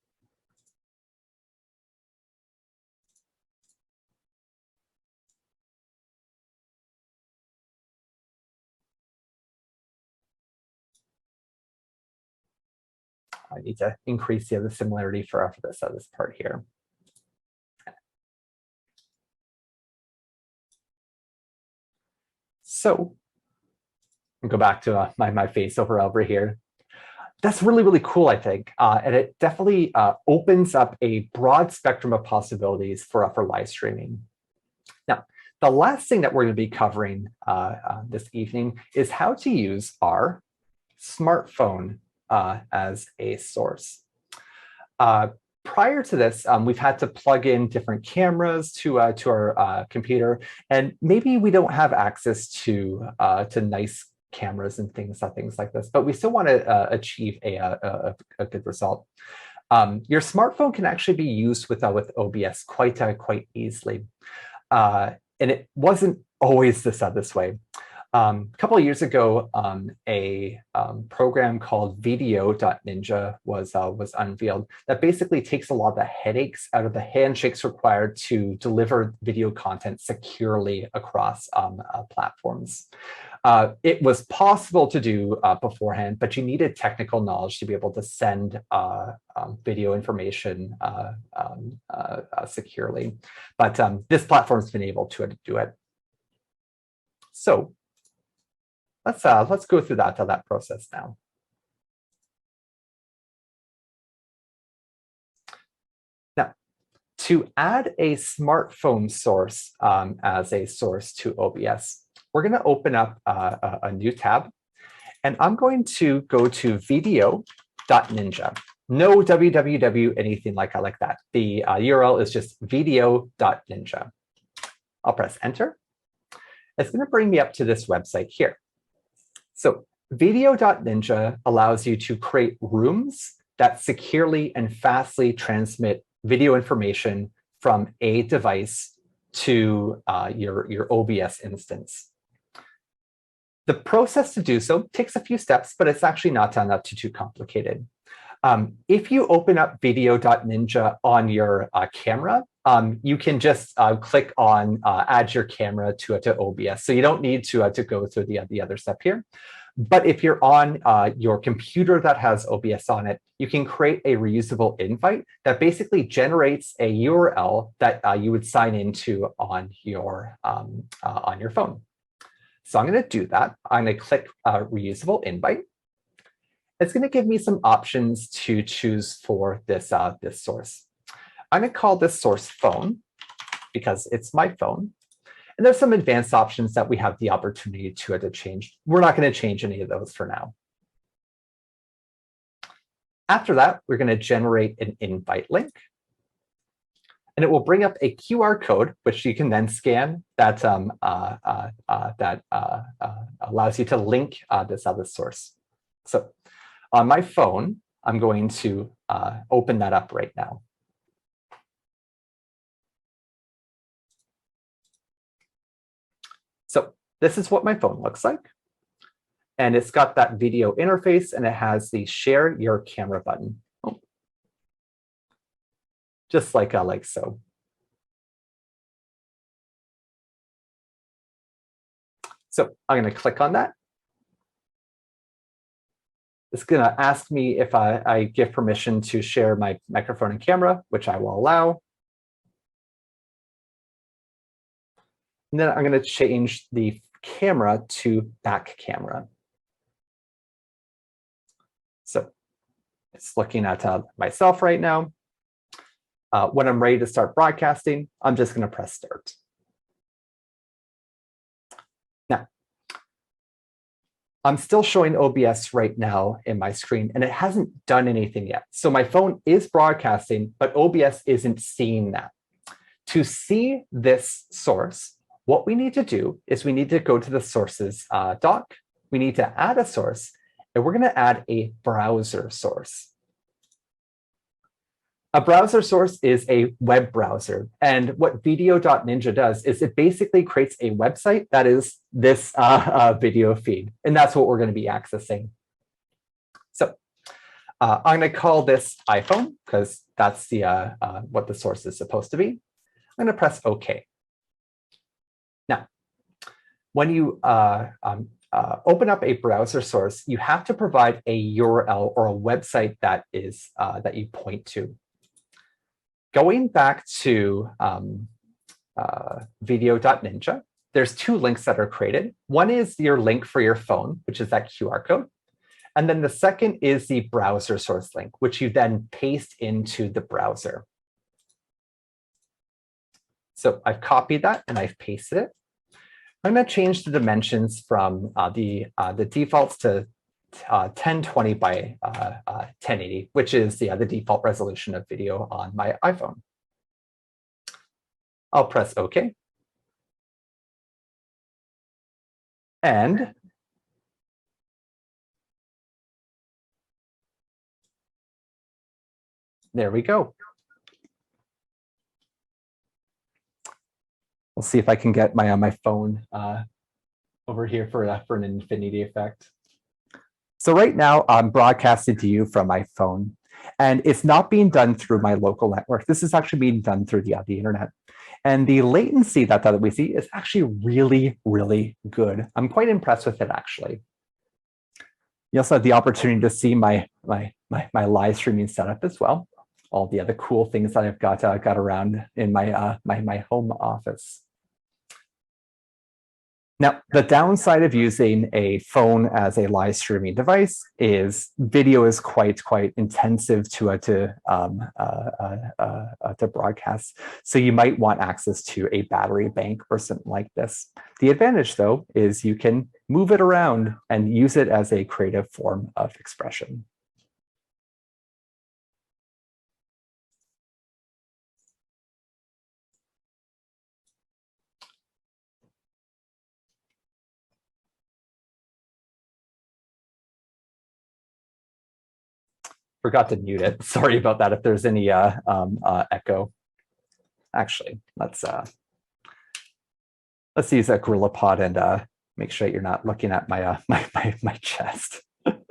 I need to increase the other similarity for this part here. So go back to my face over here. That's really, really cool, I think. And it definitely opens up a broad spectrum of possibilities for live streaming. Now, the last thing that we're going to be covering this evening is how to use our smartphone as a source. Prior to this, we've had to plug in different cameras to our computer, and maybe we don't have access to nice cameras and things like this, but we still want to achieve a good result. Your smartphone can actually be used with OBS quite easily, and it wasn't always this way. A couple of years ago, a program called Video.Ninja was unveiled that basically takes a lot of the headaches out of the handshakes required to deliver video content securely across platforms. It was possible to do beforehand, but you needed technical knowledge to be able to send video information securely. But this platform's been able to do it. So let's go through that process now. Now, to add a smartphone source as a source to OBS, we're going to open up a new tab, and I'm going to go to Video.Ninja. No www, anything like that. The URL is just Video.Ninja. I'll press enter. It's going to bring me up to this website here. So Video.Ninja allows you to create rooms that securely and fastly transmit video information from a device to your OBS instance. The process to do so takes a few steps, but it's actually not too complicated. If you open up Video.Ninja on your camera, you can just click on add your camera to OBS. So you don't need to go through the other step here. But if you're on your computer that has OBS on it, you can create a reusable invite that basically generates a URL that you would sign into on your phone. So I'm going to do that. I'm going to click reusable invite. it's going to give me some options to choose for this, this source. I'm going to call this source phone because it's my phone. And there's some advanced options that we have the opportunity to change. We're not going to change any of those for now. After that, we're going to generate an invite link. And it will bring up a QR code, which you can then scan that, allows you to link this other source. So on my phone, I'm going to open that up right now. So this is what my phone looks like. And it's got that video interface, and it has the share your camera button. Oh. Just like so. So I'm going to click on that. It's going to ask me if I give permission to share my microphone and camera, which I will allow. And then I'm going to change the camera to back camera. So it's looking at myself right now. When I'm ready to start broadcasting, I'm just going to press start. Now, I'm still showing OBS right now in my screen, and it hasn't done anything yet. So my phone is broadcasting, but OBS isn't seeing that. To see this source, what we need to do is we need to go to the sources doc. We need to add a source, and we're going to add a browser source. A browser source is a web browser. And what video.ninja does is it basically creates a website that is this video feed. And that's what we're going to be accessing. So I'm going to call this iPhone because that's the what the source is supposed to be. I'm going to press OK. Now, when you open up a browser source, you have to provide a URL or a website that is that you point to. Going back to video.ninja, there's two links that are created. One is your link for your phone, which is that QR code. And then the second is the browser source link, which you then paste into the browser. So I've copied that and I've pasted it. I'm going to change the dimensions from the defaults to 1020 by 1080, which is the default resolution of video on my iPhone. I'll press OK. And there we go. We'll see if I can get my phone over here for an infinity effect. So right now I'm broadcasting to you from my phone, and it's not being done through my local network. This is actually being done through the internet. And the latency that we see is actually really, really good. I'm quite impressed with it, actually. You also have the opportunity to see my live streaming setup as well. All the other cool things that I've got around in my my home office. Now, the downside of using a phone as a live streaming device is video is quite intensive to broadcast. So you might want access to a battery bank or something like this. The advantage, though, is you can move it around and use it as a creative form of expression. Forgot to mute it. Sorry about that if there's any echo. Actually, let's use a GorillaPod and make sure you're not looking at my my chest. Okay.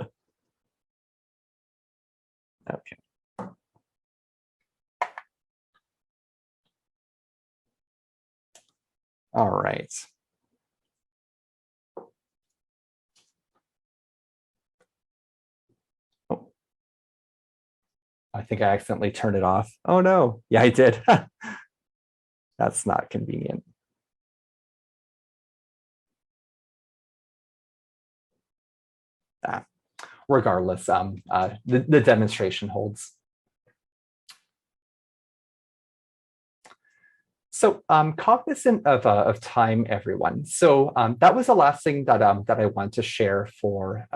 All right. I think I accidentally turned it off. Oh no, yeah, I did. That's not convenient. regardless, the demonstration holds. So cognizant of time, everyone. So that was the last thing that that I want to share for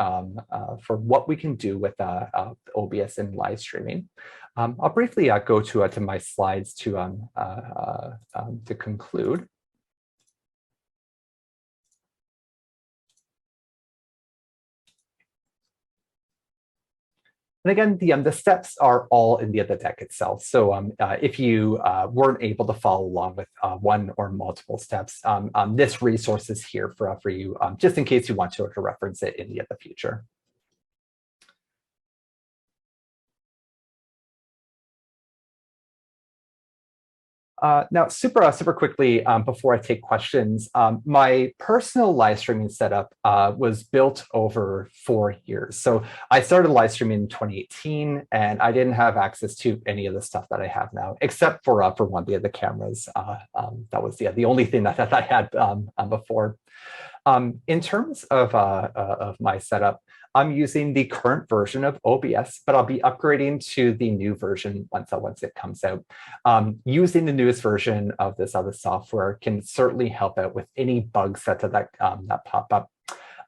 what we can do with OBS and live streaming. I'll briefly go to my slides to conclude. And again, the steps are all in the deck itself. So if you weren't able to follow along with one or multiple steps, this resource is here for you, just in case you want to reference it in the future. Now, super quickly, before I take questions, my personal live streaming setup was built over 4 years. So I started live streaming in 2018, and I didn't have access to any of the stuff that I have now, except for one of the cameras. That was the only thing that I had before. In terms of my setup, I'm using the current version of OBS, but I'll be upgrading to the new version once it comes out. Using the newest version of this other software can certainly help out with any bugs that pop up.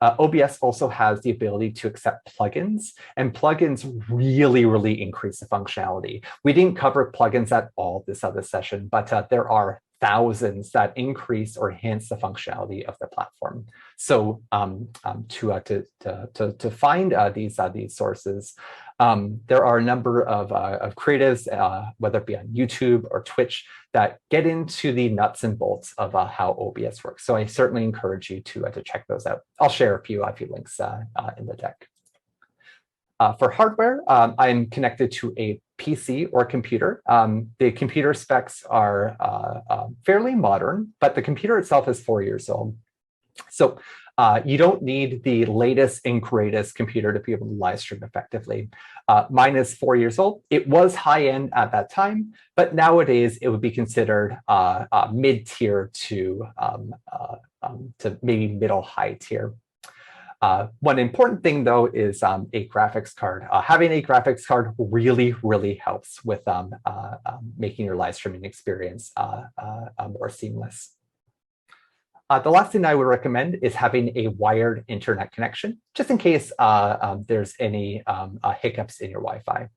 OBS also has the ability to accept plugins, and plugins really increase the functionality. We didn't cover plugins at all this other session, but there are thousands that increase or enhance the functionality of the platform. So to find these sources, there are a number of creatives, whether it be on YouTube or Twitch, that get into the nuts and bolts of how OBS works. So I certainly encourage you to check those out. I'll share a few links in the deck. For hardware, I'm connected to a PC or computer. The computer specs are fairly modern, but the computer itself is 4 years old. So you don't need the latest and greatest computer to be able to live stream effectively. Mine is 4 years old. It was high end at that time, but nowadays it would be considered mid-tier to maybe middle high tier. One important thing, though, is a graphics card. Having a graphics card really helps with making your live streaming experience more seamless. The last thing I would recommend is having a wired internet connection, just in case there's any hiccups in your Wi-Fi.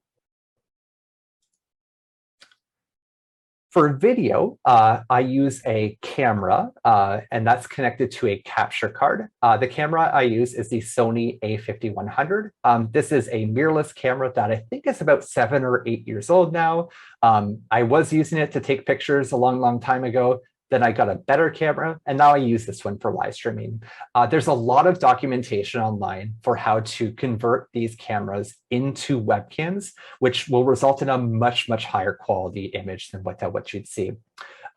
For video, I use a camera, and that's connected to a capture card. The camera I use is the Sony a5100. This is a mirrorless camera that I think is about 7 or 8 years old now. I was using it to take pictures a long time ago. Then I got a better camera, and now I use this one for live streaming. There's a lot of documentation online for how to convert these cameras into webcams, which will result in a much higher quality image than what you'd see.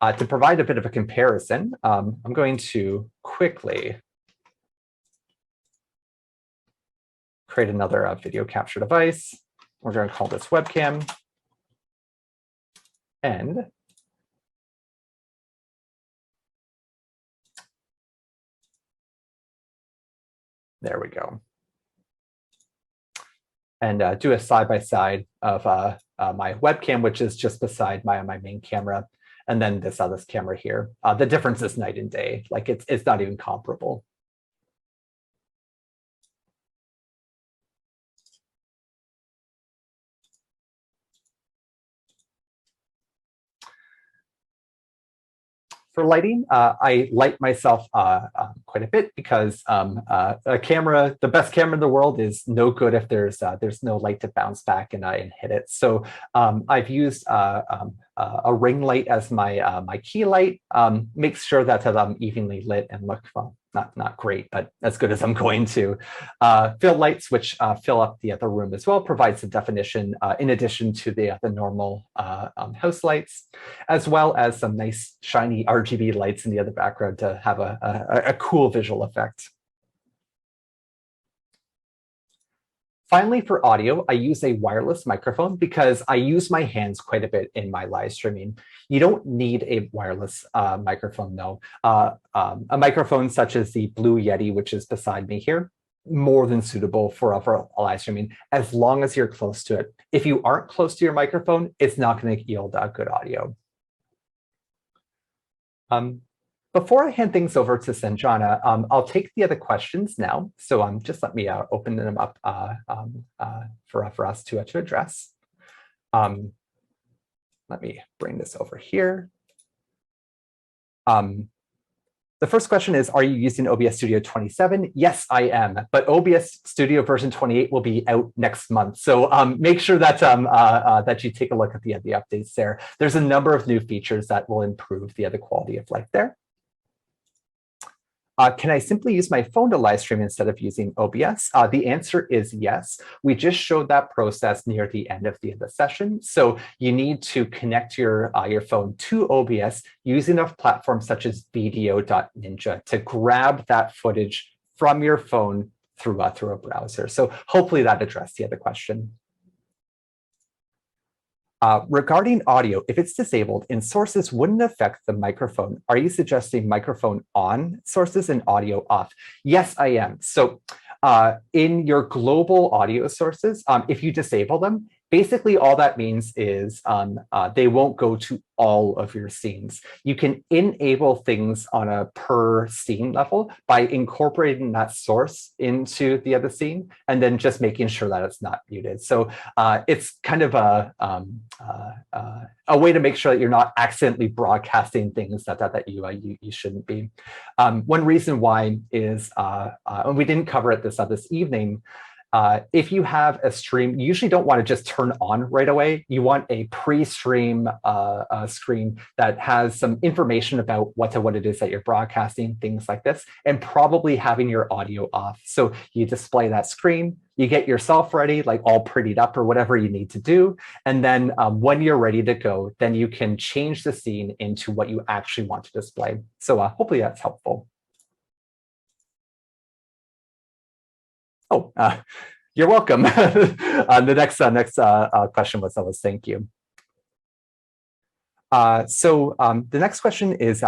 To provide a bit of a comparison, I'm going to quickly create another video capture device. We're going to call this webcam. And there we go. And do a side-by-side of my webcam, which is just beside my main camera, and then this camera here. The difference is night and day. Like it's not even comparable. For lighting, I light myself quite a bit because a camera, the best camera in the world, is no good if there's no light to bounce back and hit it. So I've used a ring light as my key light. Makes sure that I'm evenly lit and look, well, not great, but as good as I'm going to. Fill lights, which fill up the other room as well, provides some definition in addition to the normal house lights, as well as some nice shiny RGB lights in the other background to have a cool visual effect. Finally, for audio, I use a wireless microphone because I use my hands quite a bit in my live streaming. You don't need a wireless microphone, though. A microphone such as the Blue Yeti, which is beside me here, more than suitable for live streaming, as long as you're close to it. If you aren't close to your microphone, it's not going to yield good audio. Before I hand things over to Sanjana, I'll take the other questions now. So just let me open them up for us to address. Let me bring this over here. The first question is, are you using OBS Studio 27? Yes, I am, but OBS Studio version 28 will be out next month. So make sure that that you take a look at the updates there. There's a number of new features that will improve the quality of life there. Can I simply use my phone to live stream instead of using OBS? The answer is yes. We just showed that process near the end of the session. So you need to connect your phone to OBS using a platform such as video.ninja to grab that footage from your phone through a browser. So hopefully that addressed the other question. Regarding audio, if it's disabled in sources wouldn't affect the microphone. Are you suggesting microphone on sources and audio off? Yes, I am. So in your global audio sources, if you disable them, basically all that means is they won't go to all of your scenes. You can enable things on a per scene level by incorporating that source into the other scene and then just making sure that it's not muted. So it's kind of a way to make sure that you're not accidentally broadcasting things that you shouldn't be. One reason why is, and we didn't cover it this evening, if you have a stream, you usually don't want to just turn on right away. You want a pre-stream screen that has some information about what it is that you're broadcasting, things like this, and probably having your audio off. So you display that screen, you get yourself ready, like all prettied up or whatever you need to do. And then when you're ready to go, then you can change the scene into what you actually want to display. So hopefully that's helpful. Oh, you're welcome. The next question was thank you. So the next question is,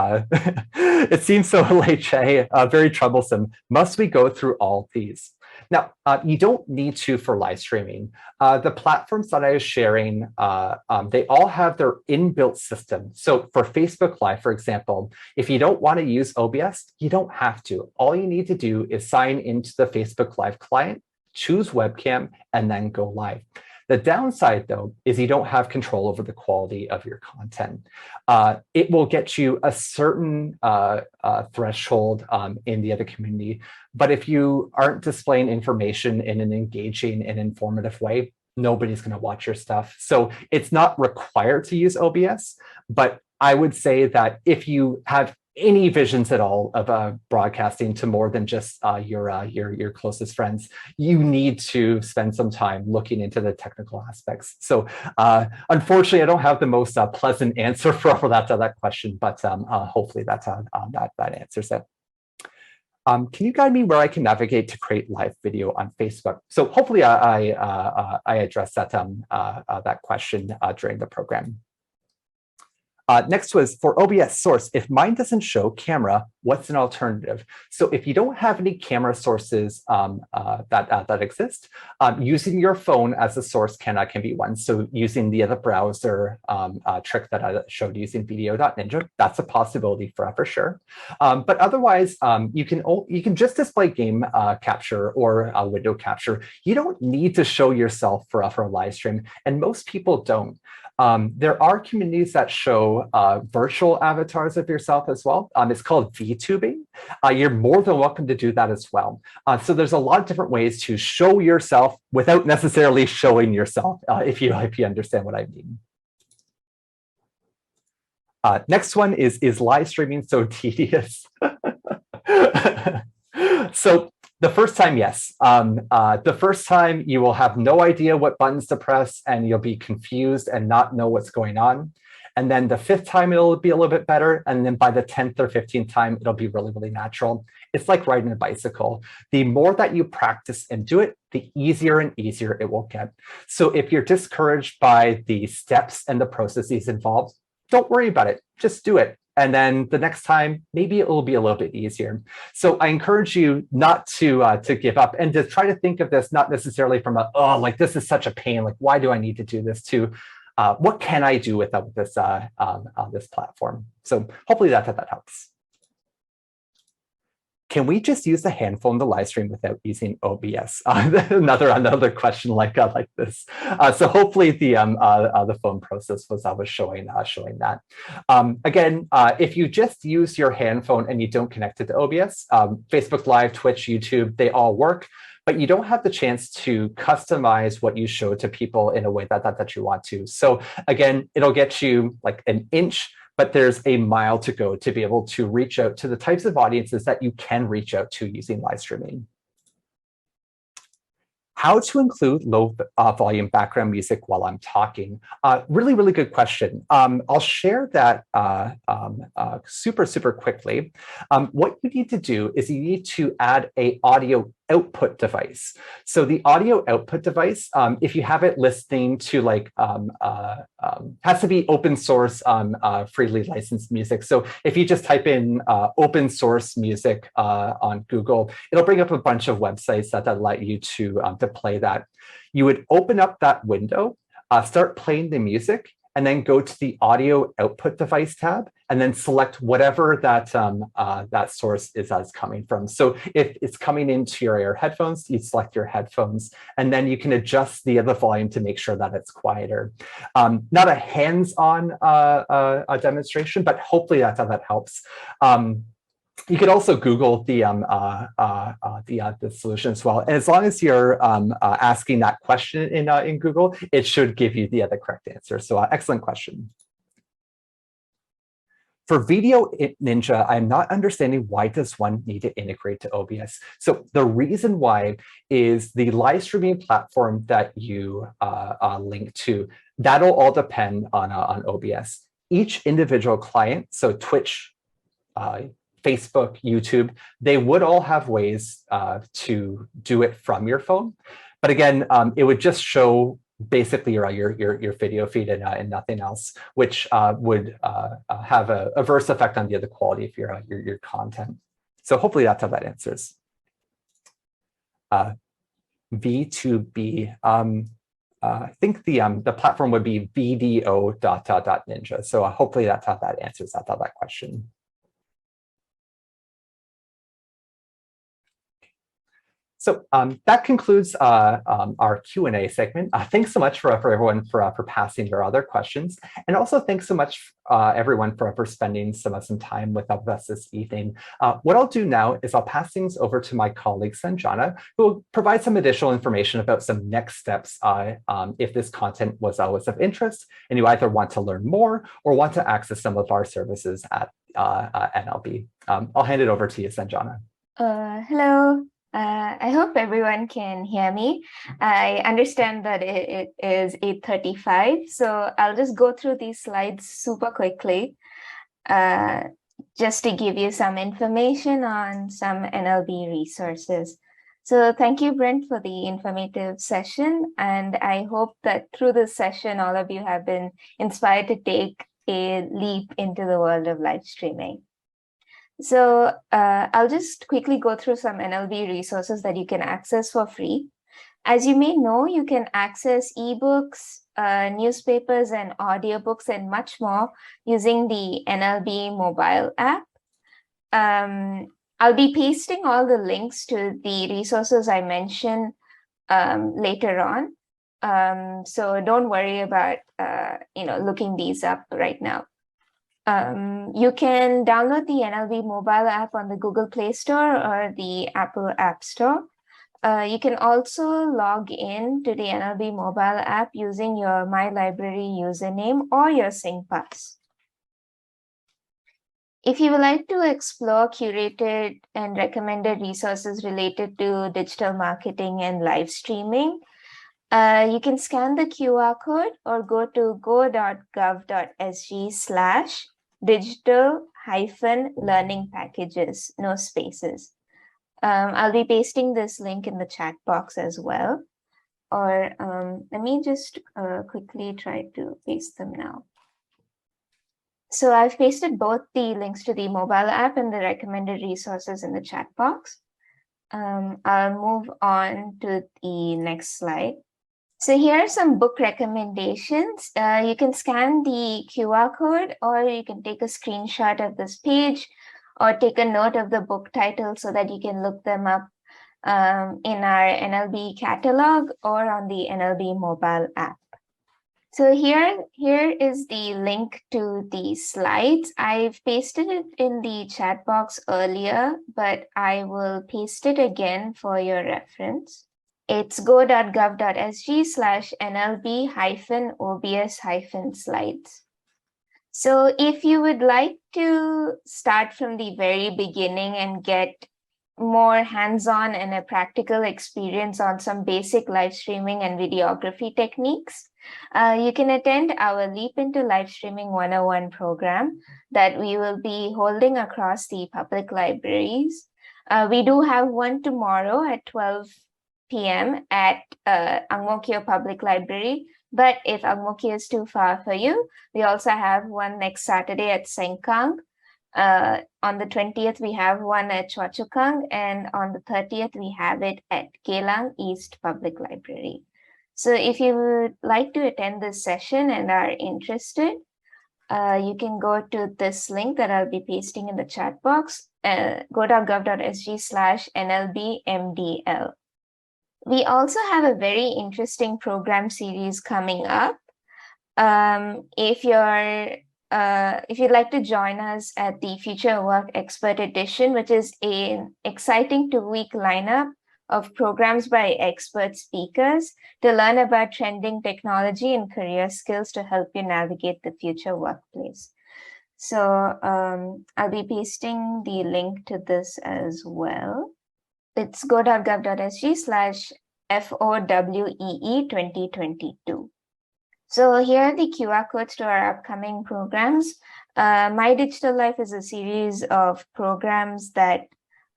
it seems so late, Jay, very troublesome. Must we go through all these? Now, you don't need to for live streaming. The platforms that I was sharing, they all have their inbuilt system. So for Facebook Live, for example, if you don't want to use OBS, you don't have to. All you need to do is sign into the Facebook Live client, choose webcam, and then go live. The downside, though, is you don't have control over the quality of your content. It will get you a certain threshold in the other community. But if you aren't displaying information in an engaging and informative way, nobody's going to watch your stuff. So it's not required to use OBS. But I would say that if you have any visions at all of broadcasting to more than just your closest friends, you need to spend some time looking into the technical aspects. So unfortunately, I don't have the most pleasant answer for that question, but hopefully that answers it. Can you guide me where I can navigate to create live video on Facebook? So hopefully I addressed that question during the program. Next was for OBS source, if mine doesn't show camera, what's an alternative? So if you don't have any camera sources that exist, using your phone as a source can be one. So using the other browser trick that I showed using video.ninja, that's a possibility for sure. But otherwise, you can just display game capture or window capture. You don't need to show yourself for a live stream, and most people don't. There are communities that show virtual avatars of yourself as well. It's called VTubing. You're more than welcome to do that as well. So there's a lot of different ways to show yourself without necessarily showing yourself, if you understand what I mean. Next one is live streaming so tedious? So the first time, yes. The first time you will have no idea what buttons to press and you'll be confused and not know what's going on. And then the 5th time, it'll be a little bit better. And then by the 10th or 15th time, it'll be really, really natural. It's like riding a bicycle. The more that you practice and do it, the easier and easier it will get. So if you're discouraged by the steps and the processes involved, don't worry about it. Just do it. And then the next time, maybe it will be a little bit easier. So I encourage you not to give up and to try to think of this not necessarily from a, oh, like this is such a pain, like why do I need to do this, to what can I do with this this platform? So hopefully that helps. Can we just use the handphone to live stream without using OBS? Another question like this. So hopefully the phone process was showing that. Again, if you just use your handphone and you don't connect it to OBS, Facebook Live, Twitch, YouTube, they all work, but you don't have the chance to customize what you show to people in a way that you want to. So again, it'll get you like an inch, but there's a mile to go to be able to reach out to the types of audiences that you can reach out to using live streaming. How to include low volume background music while I'm talking? Really, really good question. I'll share that super quickly. What you need to do is you need to add an audio output device. So the audio output device, if you have it listening to like, has to be open source, freely licensed music. So if you just type in open source music on Google, it'll bring up a bunch of websites that let you to play that. You would open up that window, start playing the music, and then go to the audio output device tab, and then select whatever that that source is that's coming from. So if it's coming into your headphones, you select your headphones, and then you can adjust the volume to make sure that it's quieter. Not a hands-on demonstration, but hopefully that's how that helps. You could also Google the solution as well. And as long as you're asking that question in Google, it should give you the correct answer. So excellent question. For Video Ninja, I'm not understanding why does one need to integrate to OBS. So the reason why is the live streaming platform that you link to, that'll all depend on OBS. Each individual client, so Twitch, Facebook, YouTube, they would all have ways to do it from your phone. But again, it would just show basically your video feed and nothing else, which would have a adverse effect on the other quality of your content. So hopefully that's how that answers. V2B, I think the platform would be vdo.ninja. So hopefully that's how that answers that question. So that concludes our Q&A segment. Thanks so much for everyone for passing their other questions. And also thanks so much everyone for spending some time with us this evening. What I'll do now is I'll pass things over to my colleague Sanjana, who will provide some additional information about some next steps if this content was of interest and you either want to learn more or want to access some of our services at NLB. I'll hand it over to you, Sanjana. Hello. I hope everyone can hear me. I understand that it is 8:35, so I'll just go through these slides super quickly, just to give you some information on some NLB resources. So thank you, Brent, for the informative session, and I hope that through this session, all of you have been inspired to take a leap into the world of live streaming. So I'll just quickly go through some NLB resources that you can access for free. As you may know, you can access ebooks, newspapers, and audiobooks, and much more using the NLB mobile app. I'll be pasting all the links to the resources I mentioned later on. So don't worry about looking these up right now. You can download the NLB mobile app on the Google Play Store or the Apple App Store. You can also log in to the NLB mobile app using your My Library username or your SingPass. If you would like to explore curated and recommended resources related to digital marketing and live streaming, you can scan the QR code or go to go.gov.sg/digital-learning packages, no spaces. I'll be pasting this link in the chat box as well. Or let me just quickly try to paste them now. So I've pasted both the links to the mobile app and the recommended resources in the chat box. I'll move on to the next slide. So here are some book recommendations. You can scan the QR code, or you can take a screenshot of this page, or take a note of the book title so that you can look them up in our NLB catalog or on the NLB mobile app. So here is the link to the slides. I've pasted it in the chat box earlier, but I will paste it again for your reference. It's go.gov.sg/NLB-OBS-slides. So if you would like to start from the very beginning and get more hands-on and a practical experience on some basic live streaming and videography techniques, you can attend our Leap into Live Streaming 101 program that we will be holding across the public libraries. We do have one tomorrow at 12 p.m. at Ang Mo Kio Public Library. But if Ang Mo Kio is too far for you, we also have one next Saturday at Sengkang. On the 20th, we have one at Choa Chu Kang, and on the 30th, we have it at Geylang East Public Library. So if you would like to attend this session and are interested, you can go to this link that I'll be pasting in the chat box, go.gov.sg/NLBMDL. We also have a very interesting program series coming up. If you'd like to join us at the Future Work Expert Edition, which is an exciting 2-week lineup of programs by expert speakers to learn about trending technology and career skills to help you navigate the future workplace. So I'll be pasting the link to this as well. It's go.gov.sg/FOWEE 2022. So here are the QR codes to our upcoming programs. My Digital Life is a series of programs that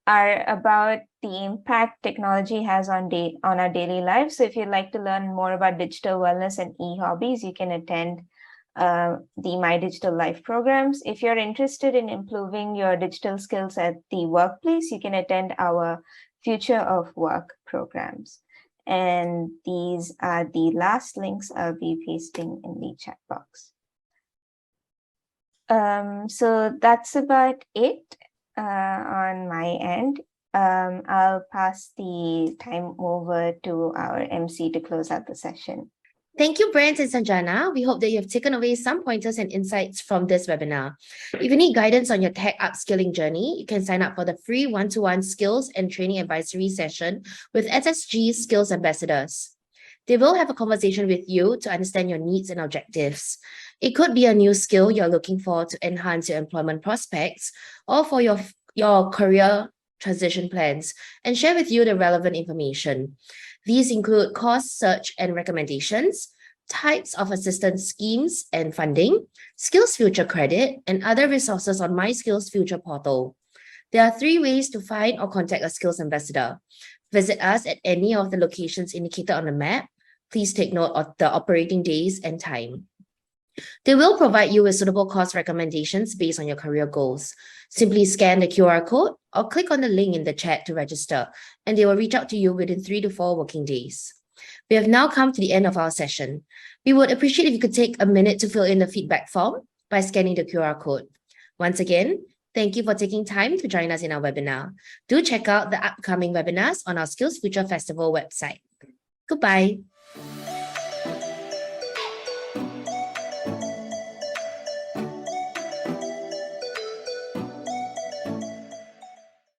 are about the impact technology has on our daily lives. So if you'd like to learn more about digital wellness and e-hobbies, you can attend the My Digital Life programs. If you're interested in improving your digital skills at the workplace, you can attend our Future of Work programs. And these are the last links I'll be pasting in the chat box. So that's about it on my end. I'll pass the time over to our MC to close out the session. Thank you, Brent and Sanjana. We hope that you have taken away some pointers and insights from this webinar. If you need guidance on your tech upskilling journey, you can sign up for the free one-to-one skills and training advisory session with SSG Skills Ambassadors. They will have a conversation with you to understand your needs and objectives. It could be a new skill you're looking for to enhance your employment prospects or for your career transition plans, and share with you the relevant information. These include course search and recommendations, types of assistance schemes and funding, Skills Future credit, and other resources on My Skills Future portal. There are 3 ways to find or contact a Skills Ambassador. Visit us at any of the locations indicated on the map. Please take note of the operating days and time. They will provide you with suitable course recommendations based on your career goals. Simply scan the QR code or click on the link in the chat to register, and they will reach out to you within 3 to 4 working days. We have now come to the end of our session. We would appreciate if you could take a minute to fill in the feedback form by scanning the QR code. Once again, thank you for taking time to join us in our webinar. Do check out the upcoming webinars on our Skills Future Festival website. Goodbye.